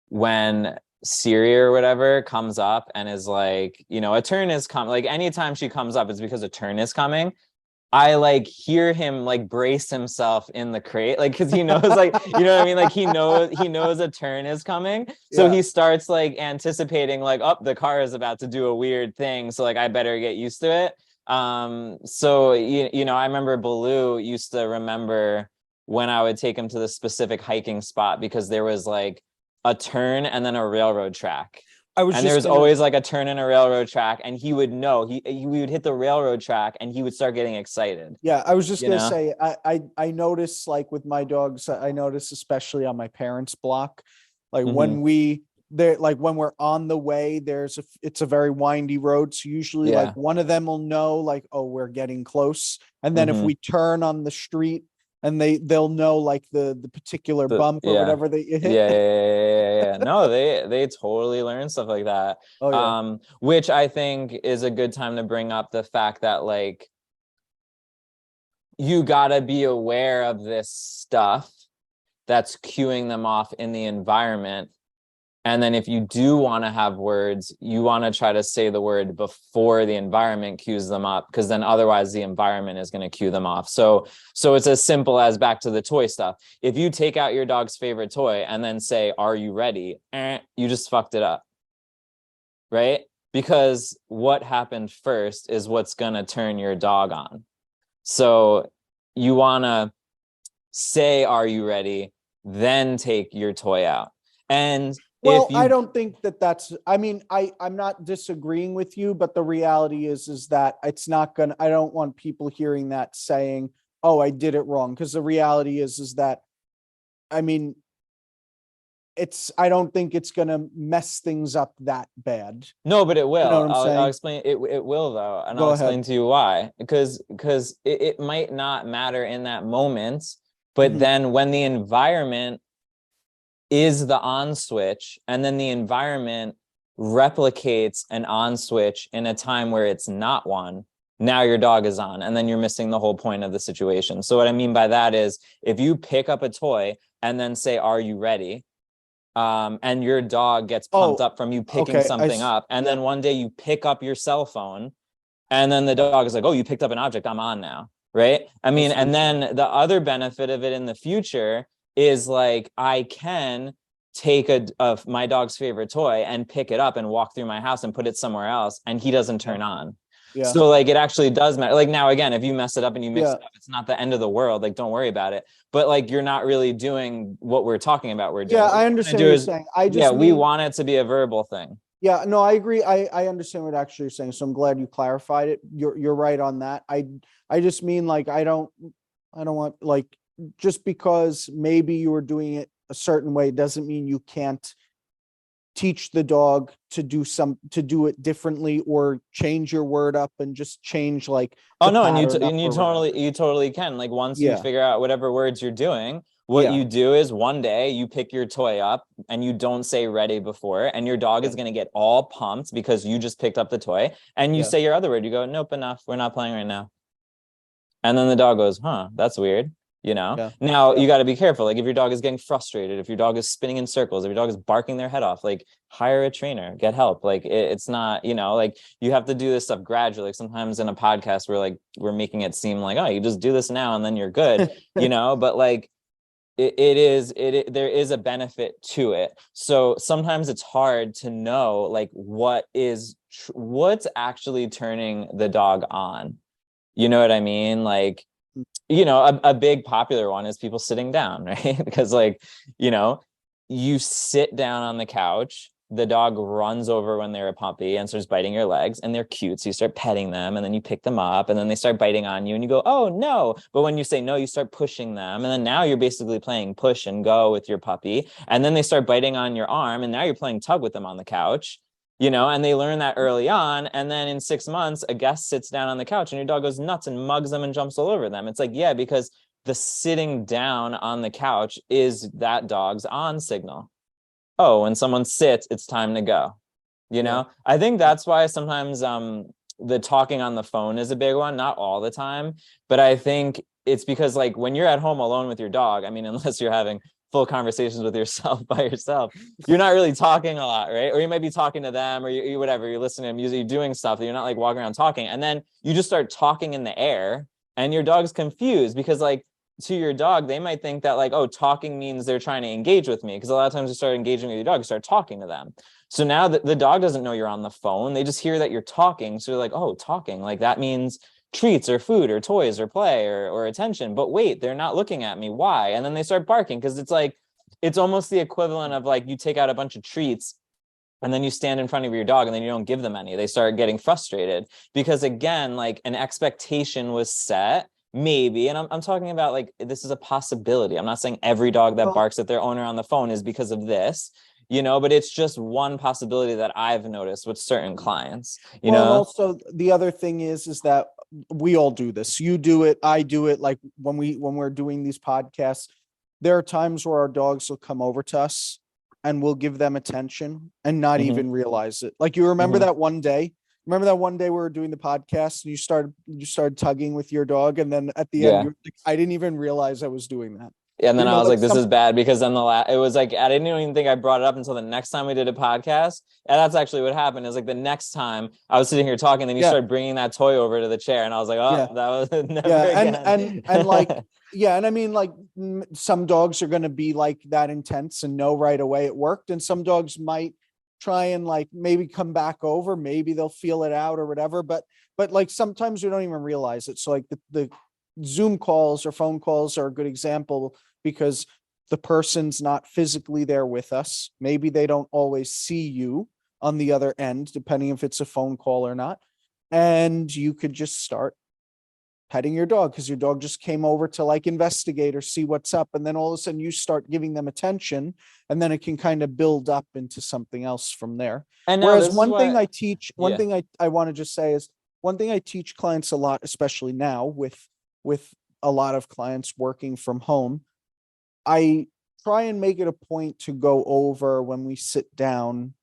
when Siri or whatever comes up and is like, a turn is coming, like anytime she comes up, it's because a turn is coming. I like hear him like brace himself in the crate, like because he knows, like, you know what I mean, like he knows a turn is coming, so he starts like anticipating like, oh, the car is about to do a weird thing, so like I better get used to it. So I remember Baloo used to remember when I would take him to the specific hiking spot because there was like a turn and then a railroad track. I was And there just was gonna, always like a turn in a railroad track, and he would know we would hit the railroad track and he would start getting excited, yeah, I was just you gonna know? say, I notice like with my dogs, I notice especially on my parents' block, like Hmm. when we're on the way, it's a very windy road. So usually like Yeah. one of them will know like, oh, we're getting close. And then if Hmm. we turn on the street and they'll know like the particular bump or Yeah. whatever they Yeah, hit. yeah, yeah, yeah, yeah. No, they totally learn stuff like that. Oh yeah. Which I think is a good time to bring up the fact that like you gotta be aware of this stuff that's cueing them off in the environment. And then if you do want to have words, you want to try to say the word before the environment cues them up, because then otherwise the environment is going to cue them off. So it's as simple as back to the toy stuff. If you take out your dog's favorite toy and then say, "Are you ready?" You just fucked it up, right? Because what happened first is what's going to turn your dog on. So you want to say, "Are you ready?" Then take your toy out. And if Well, I you don't think that's, I mean, I'm not disagreeing with you, but the reality is that it's not gonna, I don't want people hearing that saying, oh, I did it wrong. Cause the reality is that, I mean, I don't think it's gonna mess things up that bad. No, but it You know will. what I'm I'll saying? explain it. It will though, and I'll Go explain ahead. to you why. Because it might not matter in that moment, but Mhm. then when the environment is the on switch, and then the environment replicates an on switch in a time where it's not one, now your dog is on, and then you're missing the whole point of the situation. So what I mean by that is if you pick up a toy and then say, "Are you ready?" And your dog gets pumped Oh, up from you picking okay. something up, and Yeah. then one day you pick up your cell phone, and then the dog is like, "Oh, you picked up an object, I'm on now." Right? I I mean, see what and you're saying. then the other benefit of it in the future is like I can take my dog's favorite toy and pick it up and walk through my house and put it somewhere else, and he doesn't Yeah. turn on. Yeah. So like it actually does matter. Like now again, if you mess it up and you mix Yeah. it up, it's not the end of the world. Like don't worry about it. But like you're not really doing what we're talking about we're Yeah. doing. What we I want to understand what do you're is, saying. I yeah, just we mean, want it to be a verbal thing. yeah, no, I agree. I understand what actually you're saying. So I'm glad you clarified it. You're right on that. I just mean like I don't want like just because maybe you were doing it a certain way doesn't mean you can't teach the dog to do it differently or change your word up and just change like Oh the no, and pattern up or whatever. you totally can. Like once you Yeah. figure out whatever words you're doing, what Yeah. you do is one day you pick your toy up and you don't say ready before, and your dog Yeah. is going to get all pumped because you just picked up the toy, and you Yeah. say your other word. You go, "Nope, enough. We're not playing right now." And then the dog goes, "Huh, that's weird." You know, Yeah. now Yeah. you got to be careful. Like if your dog is getting frustrated, if your dog is spinning in circles, if your dog is barking their head off, like hire a trainer, get help. Like it's not, like you have to do this stuff gradually. Like sometimes in a podcast, we're making it seem like, oh, you just do this now and then you're good, but like there is a benefit to it. So sometimes it's hard to know like what's actually turning the dog on. You know what I mean? Like, a big popular one is people sitting down, right? Because like, you know, you sit down on the couch, the dog runs over when they're a puppy and starts biting your legs, and they're cute. So you start petting them, and then you pick them up, and then they start biting on you and you go, "Oh no." But when you say no, you start pushing them. And then now you're basically playing push and go with your puppy. And then they start biting on your arm, and now you're playing tug with them on the couch. And they learn that early on. And then in 6 months, a guest sits down on the couch and your dog goes nuts and mugs them and jumps all over them. It's like, yeah, because the sitting down on the couch is that dog's on signal. Oh, when someone sits, it's time to go. Yeah. I think that's why sometimes the talking on the phone is a big one, not all the time, but I think it's because like when you're at home alone with your dog, I mean, unless you're having full conversations with yourself by yourself, you're not really talking a lot, right? Or you might be talking to them, or you whatever, you're listening to music, you're doing stuff that you're not like walking around talking, and then you just start talking in the air, and your dog's confused because like to your dog, they might think that like, oh, talking means they're trying to engage with me, because a lot of times you start engaging with your dog, you start talking to them. So now the dog doesn't know you're on the phone. They just hear that you're talking. So they're like, oh, talking. Like that means treats or food or toys or play or attention. But wait, they're not looking at me. Why? And then they start barking, because it's like, it's almost the equivalent of like you take out a bunch of treats and then you stand in front of your dog and then you don't give them any. They start getting frustrated because, again, like an expectation was set, maybe. And I'm talking about like, this is a possibility. I'm not saying every dog that barks at their owner on the phone is because of this, but it's just one possibility that I've noticed with certain clients, And also the other thing is that we all do this. You do it, I do it. Like when we're doing these podcasts, there are times where our dogs will come over to us and we'll give them attention and not even realize it. Like you remember that one day? Remember that one day we were doing the podcast and you started tugging with your dog, and then at the end you're like, I didn't even realize I was doing that. Yeah, and then I was like, this is bad, because then it was like, I didn't even think I brought it up until the next time we did a podcast. And that's actually what happened. Is like the next time I was sitting here talking, then you started bringing that toy over to the chair, and I was like, oh, that was never again. And like, and I mean, like some dogs are going to be like that intense and know right away it worked. And some dogs might try and like maybe come back over, maybe they'll feel it out or whatever. But like sometimes we don't even realize it. So like the Zoom calls or phone calls are a good example, because the person's not physically there with us. Maybe they don't always see you on the other end, depending if it's a phone call or not. And you could just start petting your dog because your dog just came over to like investigate or see what's up. And then all of a sudden you start giving them attention, and then it can kind of build up into something else from there. And whereas one thing I teach, one thing I want to just say is, one thing I teach clients a lot, especially now with a lot of clients working from home, I try and make it a point to go over when we sit down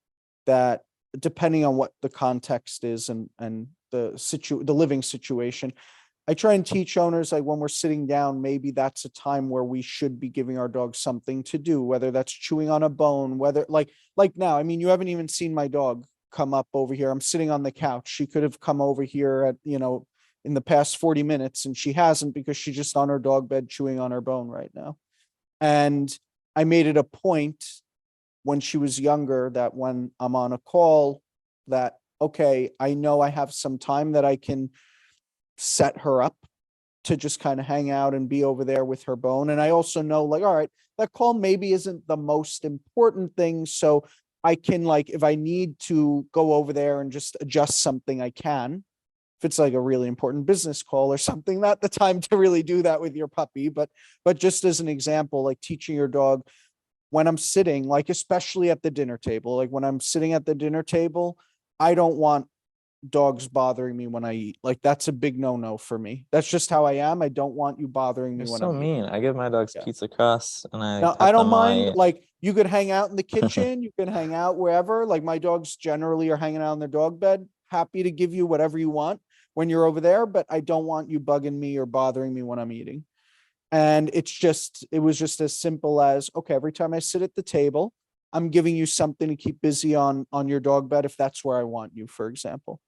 that, depending on what the context is and the living situation, I try and teach owners, like when we're sitting down, maybe that's a time where we should be giving our dog something to do, whether that's chewing on a bone, whether like now, I mean, you haven't even seen my dog come up over here. I'm sitting on the couch. She could have come over here at, in the past 40 minutes, and she hasn't, because she's just on her dog bed chewing on her bone right now. And I made it a point when she was younger that when I'm on a call that, okay, I know I have some time that I can set her up to just kind of hang out and be over there with her bone. And I also know, like, all right, that call maybe isn't the most important thing. So I can, like, if I need to go over there and just adjust something, I can. If it's like a really important business call or something, not the time to really do that with your puppy, but just as an example, like teaching your dog when I'm sitting, like, especially at the dinner table, like when I'm sitting at the dinner table, I don't want dogs bothering me when I eat. Like that's a big no-no for me. That's just how I am. I don't want you bothering me. You're when so I'm mean. eating. I give my dogs pizza crusts, and Now, I don't mind, like you could hang out in the kitchen, you can hang out wherever. Like my dogs generally are hanging out on their dog bed. Happy to give you whatever you want when you're over there, but I don't want you bugging me or bothering me when I'm eating. And it was just as simple as, okay, every time I sit at the table, I'm giving you something to keep busy on your dog bed, if that's where I want you, for example.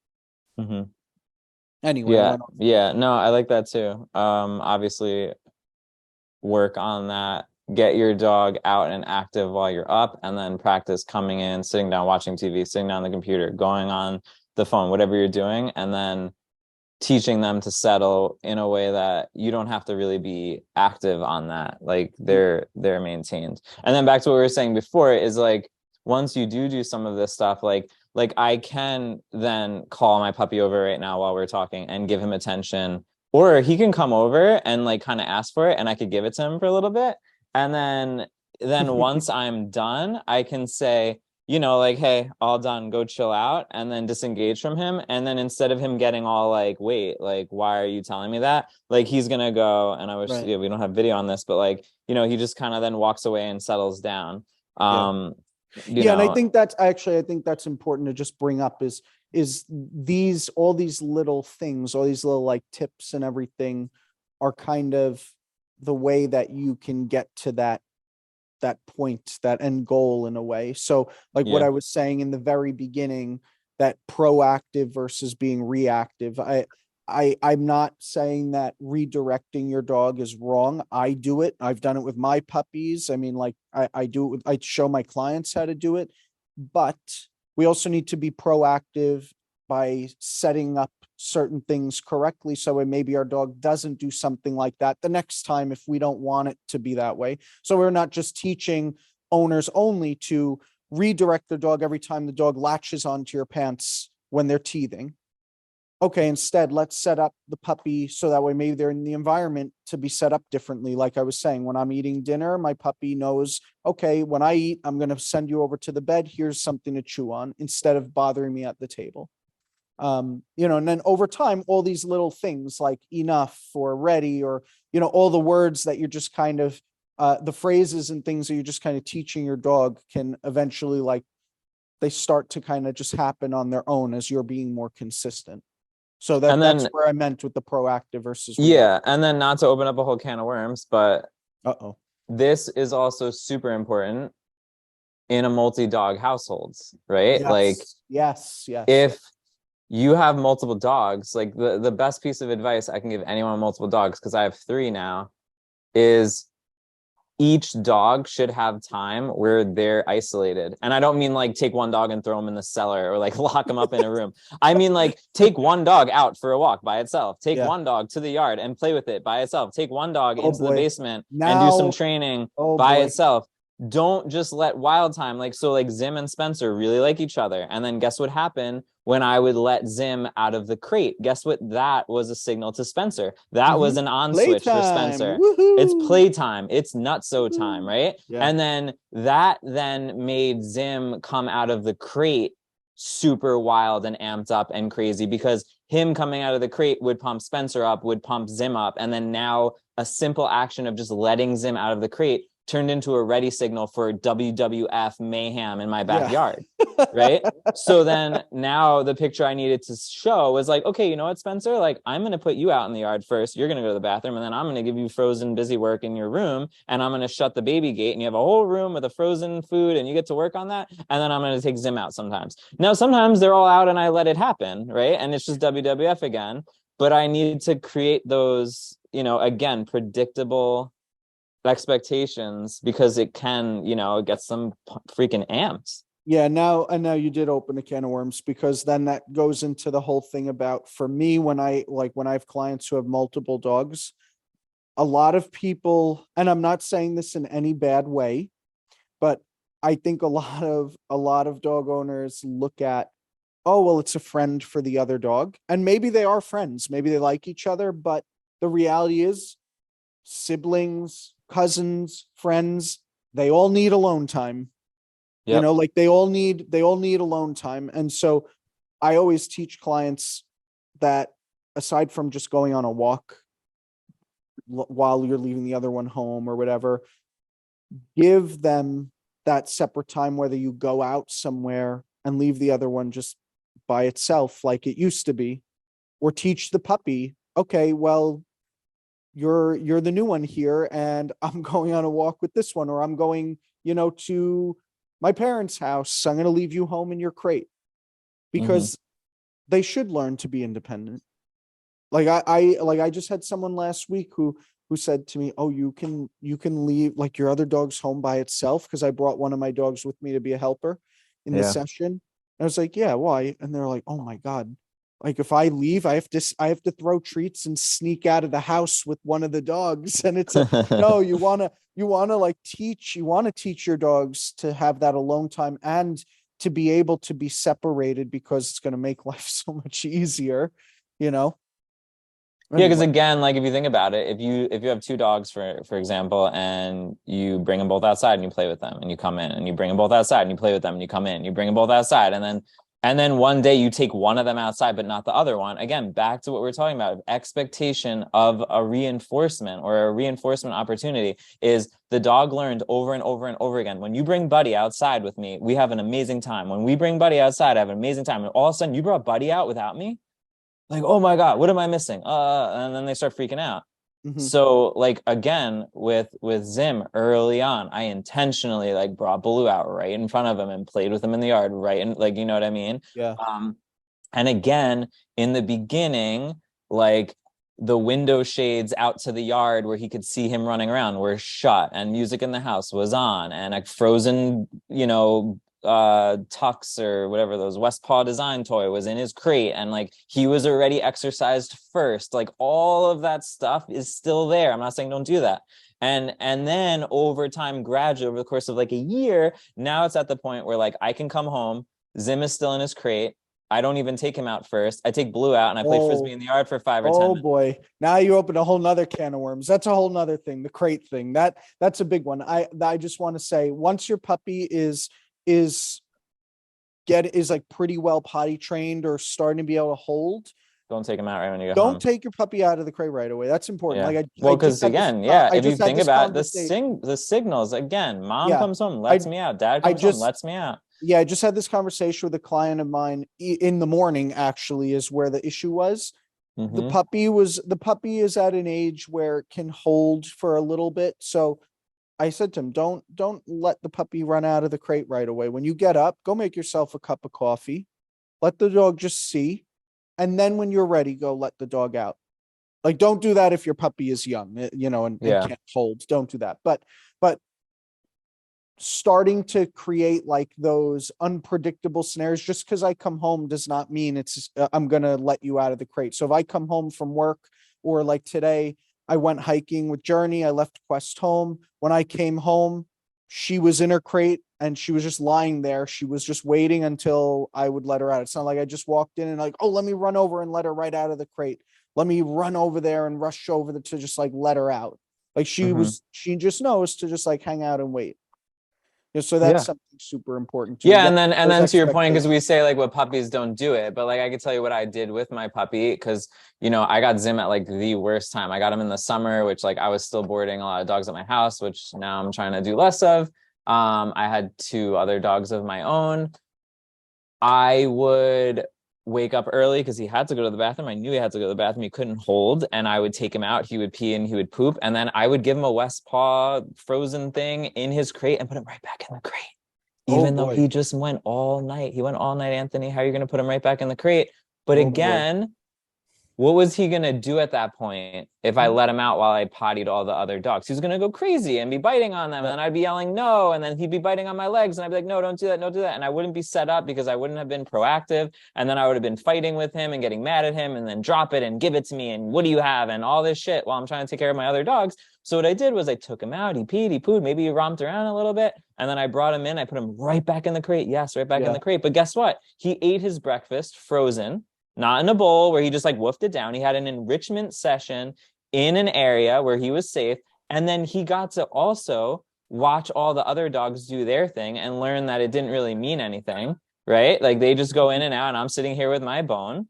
Anyway, no, I like that too. Obviously work on that, get your dog out and active while you're up, and then practice coming in, sitting down, watching TV, sitting down on the computer, going on the phone, whatever you're doing, and then teaching them to settle in a way that you don't have to really be active on that. Like they're maintained. And then back to what we were saying before is, like, once you do some of this stuff, like I can then call my puppy over right now while we're talking and give him attention, or he can come over and like kind of ask for it, and I could give it to him for a little bit. And then once I'm done, I can say, like, hey, all done, go chill out, and then disengage from him. And then instead of him getting all like, wait, like, why are you telling me that? Like, he's gonna go, and I wish we don't have video on this, but like, he just kind of then walks away and settles down. And I think that's important to just bring up is all these little things, all these little like tips and everything are kind of the way that you can get to that point, that end goal in a way. So like what I was saying in the very beginning, that proactive versus being reactive, I'm not saying that redirecting your dog is wrong. I do it. I've done it with my puppies. I mean, like I do it. I show my clients how to do it, but we also need to be proactive by setting up certain things correctly. So when maybe our dog doesn't do something like that the next time, if we don't want it to be that way. So we're not just teaching owners only to redirect the dog every time the dog latches onto your pants when they're teething. Okay, instead, let's set up the puppy so that way maybe they're in the environment to be set up differently. Like I was saying, when I'm eating dinner, my puppy knows, okay, when I eat, I'm going to send you over to the bed. Here's something to chew on instead of bothering me at the table. And then over time, all these little things like enough or ready, or, all the words that you're just kind of, the phrases and things that you're just kind of teaching your dog can eventually, like, they start to kind of just happen on their own as you're being more consistent. So that's where I meant with the proactive versus reactive. Yeah. And then not to open up a whole can of worms, but this is also super important in a multi-dog households, right? Yes. If you have multiple dogs, like the best piece of advice I can give anyone with multiple dogs, because I have 3 now, is each dog should have time where they're isolated. And I don't mean like take one dog and throw them in the cellar or like lock them up in a room. I mean like take one dog out for a walk by itself. Take one dog to the yard and play with it by itself. Take one dog into the basement and do some training by itself. Don't just let wild time, like Zim and Spencer really like each other. And then guess what happened when I would let Zim out of the crate? Guess what? That was a signal to Spencer. That was an on switch for Spencer. Woohoo! It's playtime. It's nutso time, right? Yeah. And then that then made Zim come out of the crate super wild and amped up and crazy, because him coming out of the crate would pump Spencer up, would pump Zim up. And then now a simple action of just letting Zim out of the crate turned into a ready signal for WWF mayhem in my backyard. Yeah. Right. So then now the picture I needed to show was like, okay, you know what, Spencer, like I'm going to put you out in the yard first. You're going to go to the bathroom, and then I'm going to give you frozen busy work in your room. And I'm going to shut the baby gate, and you have a whole room with a frozen food, and you get to work on that. And then I'm going to take Zim out sometimes. Now, sometimes they're all out and I let it happen. Right. And it's just WWF again, but I need to create those, again, predictable expectations, because it can, it gets them freaking amped. Yeah, now you did open a can of worms, because then that goes into the whole thing about, for me, when I have clients who have multiple dogs, a lot of people, and I'm not saying this in any bad way, but I think a lot of dog owners look at, oh, well, it's a friend for the other dog. And maybe they are friends, maybe they like each other, but the reality is siblings, cousins, friends, they all need alone time. Yep. Like they all need alone time. And so I always teach clients that aside from just going on a walk while you're leaving the other one home or whatever, give them that separate time, whether you go out somewhere and leave the other one just by itself like it used to be, or teach the puppy, okay, well, you're the new one here, and I'm going on a walk with this one, or I'm going, to my parents' house. So I'm going to leave you home in your crate, because they should learn to be independent. Like I just had someone last week who said to me, oh, you can leave like your other dog's home by itself, because I brought one of my dogs with me to be a helper in the session. And I was like, yeah, why? And they're like, oh my God, like if I leave, I have to throw treats and sneak out of the house with one of the dogs. And it's no, you want to teach your dogs to have that alone time and to be able to be separated, because it's going to make life so much easier, Anyway. Yeah, because again, like if you think about it, if you have 2 dogs, for example, and you bring them both outside and you play with them, and you come in, and you bring them both outside and you play with them, and you come in, you bring them both outside, and then one day you take one of them outside, but not the other one. Again, back to what we're talking about, expectation of a reinforcement or a reinforcement opportunity is the dog learned over and over and over again. When you bring Buddy outside with me, we have an amazing time. When we bring Buddy outside, I have an amazing time. And all of a sudden you brought Buddy out without me? Like, oh my God, what am I missing? And then they start freaking out. So like, again, with Zim early on, I intentionally like brought Baloo out right in front of him and played with him in the yard, right? And like, you know what I mean? Yeah. And again, in the beginning, like the window shades out to the yard where he could see him running around were shut, and music in the house was on, and a frozen, Tux or whatever, those West Paw design toy was in his crate, and like he was already exercised first. Like all of that stuff is still there. I'm not saying don't do that. And then over time, gradually over the course of like a year, now it's at the point where like I can come home, Zim is still in his crate. I don't even take him out first. I take Blue out and I play frisbee in the yard for 5 or 10 Oh minutes. boy. Now you open a whole nother can of worms. That's a whole nother thing. The crate thing. That's a big one. I just want to say, once your puppy is like pretty well potty trained or starting to be able to hold, Don't take him out right when you get don't home. take your puppy out of the crate right away. That's important. Yeah. Like Well, I just because had this, again, yeah, I if you just had think this about conversation. the signals, again, mom Yeah. comes home, I lets me out, dad I comes home, just lets me out. yeah, I just had this conversation with a client of mine in the morning, actually, is where the issue was. Mm-hmm. The puppy is at an age where it can hold for a little bit. So I said to him, don't let the puppy run out of the crate right away. When you get up, go make yourself a cup of coffee. Let the dog just see. And then when you're ready, go let the dog out. Like, don't do that if your puppy is young, and Yeah. can't hold. Don't do that. But starting to create like those unpredictable scenarios, just because I come home does not mean I'm going to let you out of the crate. So if I come home from work, or like today, I went hiking with Journey, I left Quest home. When I came home, she was in her crate and she was just lying there. She was just waiting until I would let her out. It's not like I just walked in and like, oh, let me run over and let her right out of the crate. Let me run over there and rush over to just like let her out. Like Mm-hmm. she just knows to just like hang out and wait. So that's Yeah. something super important too. Yeah, Let and those then to your point, because expectations. we say like what puppies don't do it, but like I could tell you what I did with my puppy, because I got Zim at like the worst time. I got him in the summer, which like I was still boarding a lot of dogs at my house, which now I'm trying to do less of. I had two other dogs of my own. I would wake up early because he had to go to the bathroom. I knew he had to go to the bathroom. He couldn't hold, and I would take him out. He would pee and he would poop, and then I would give him a West Paw frozen thing in his crate and put him right back in the crate. Oh Even though boy. he just went all night. He went all night, Anthony. How are you going to put him right back in the crate? But Oh boy. again, what was he going to do at that point if I let him out while I pottied all the other dogs? He was going to go crazy and be biting on them. Yeah. And then I'd be yelling, no. And then he'd be biting on my legs. And I'd be like, no, don't do that. Don't do that. And I wouldn't be set up because I wouldn't have been proactive. And then I would have been fighting with him and getting mad at him and then drop it and give it to me. And what do you have? And all this shit while I'm trying to take care of my other dogs. So what I did was I took him out. He peed, he pooed. Maybe he romped around a little bit. And then I brought him in. I put him right back in the crate. Yes, right back in the Yeah. crate. But guess what? He ate his breakfast frozen, not in a bowl where he just like woofed it down. He had an enrichment session in an area where he was safe. And then he got to also watch all the other dogs do their thing and learn that it didn't really mean anything, right? Like they just go in and out and I'm sitting here with my bone.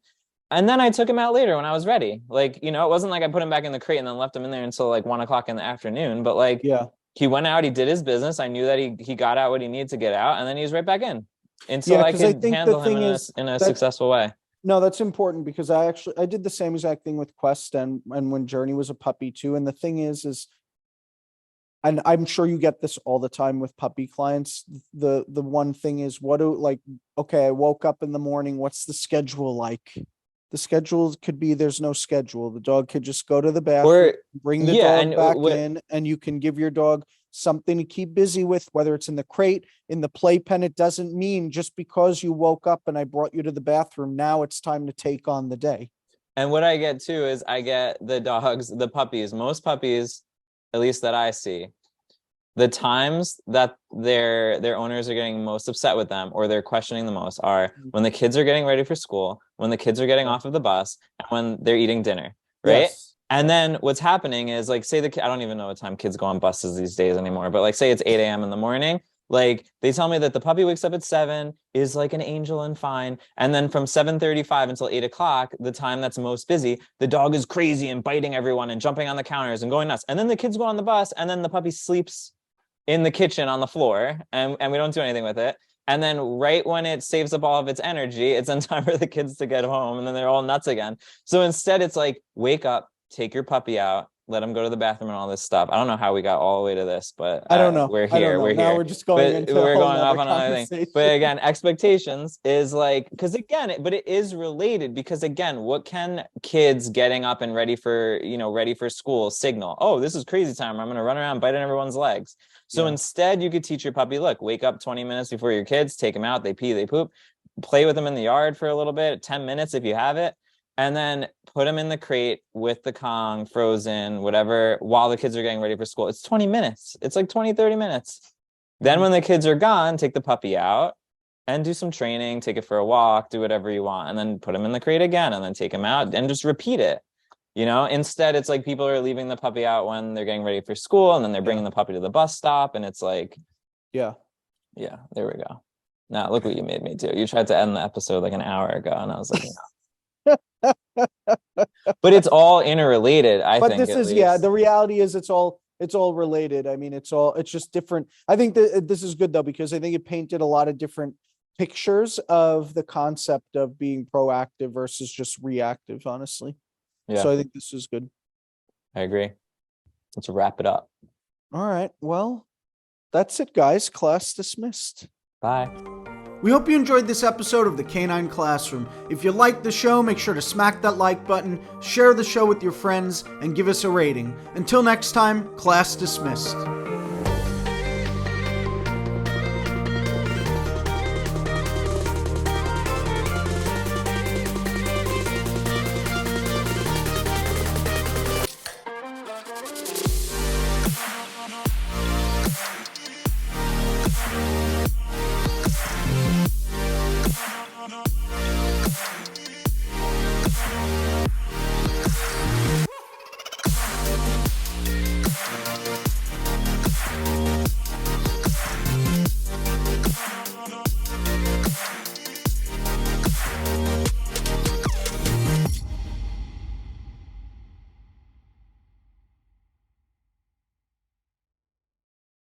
And then I took him out later when I was ready. Like, it wasn't like I put him back in the crate and then left him in there until like 1 o'clock in the afternoon. But like Yeah. he went out, he did his business. I knew that he got out what he needed to get out, and then he was right back in until Yeah. I Because I could think the handle him thing is in a that successful way. no, that's important because I did the same exact thing with Quest and when Journey was a puppy too. And the thing is, and I'm sure you get this all the time with puppy clients. The one thing is, okay, I woke up in the morning. What's the schedule like? The schedule could be there's no schedule. The dog could just go to the bathroom, Or bring the yeah, dog and back what in, and you can give your dog something to keep busy with, whether it's in the crate, in the playpen. It doesn't mean just because you woke up and I brought you to the bathroom, now it's time to take on the day. and what I get too is I get the puppies, most puppies, at least that I see, the times that their owners are getting most upset with them or they're questioning the most are when the kids are getting ready for school, when the kids are getting Yeah. off of the bus, and when they're eating dinner, right? Yes. And then what's happening is like, say I don't even know what time kids go on buses these days anymore, but like say it's 8 a.m. in the morning. Like they tell me that the puppy wakes up at 7, is like an angel and fine. And then from 7:35 until 8 o'clock, the time that's most busy, the dog is crazy and biting everyone and jumping on the counters and going nuts. And then the kids go on the bus and then the puppy sleeps in the kitchen on the floor and we don't do anything with it. And then right when it saves up all of its energy, it's in time for the kids to get home and then they're all nuts again. So instead it's like, wake up, take your puppy out, let him go to the bathroom and all this stuff. I don't know how we got all the way to this, but I don't know. we're I don't here. know. We're Now here. we're just going But into a we're whole going off nother on another thing. conversation. But again, expectations is like, because again, but it is related because again, what can kids getting up and ready for, ready for school signal? Oh, this is crazy time. I'm going to run around biting everyone's legs. So Yeah. instead, you could teach your puppy, look, wake up 20 minutes before your kids, take them out, they pee, they poop, play with them in the yard for a little bit, 10 minutes if you have it. and then put them in the crate with the Kong frozen, whatever, while the kids are getting ready for school. It's 20 minutes. It's like 20, 30 minutes. Then when the kids are gone, take the puppy out and do some training, take it for a walk, do whatever you want, and then put them in the crate again, and then take them out and just repeat it. Instead, it's like people are leaving the puppy out when they're getting ready for school, and then they're bringing the puppy to the bus stop, and it's like, yeah, there we go. Now look what you made me do. You tried to end the episode like an hour ago, and I was like, no. But it's all interrelated, I think. But this is, the reality is it's all related. I mean, it's just different. I think that this is good though, because I think it painted a lot of different pictures of the concept of being proactive versus just reactive, honestly. Yeah. So I think this is good. I agree. Let's wrap it up. All right. Well, that's it, guys. Class dismissed. Bye. We hope you enjoyed this episode of the Canine Classroom. If you liked the show, make sure to smack that like button, share the show with your friends, and give us a rating. Until next time, class dismissed.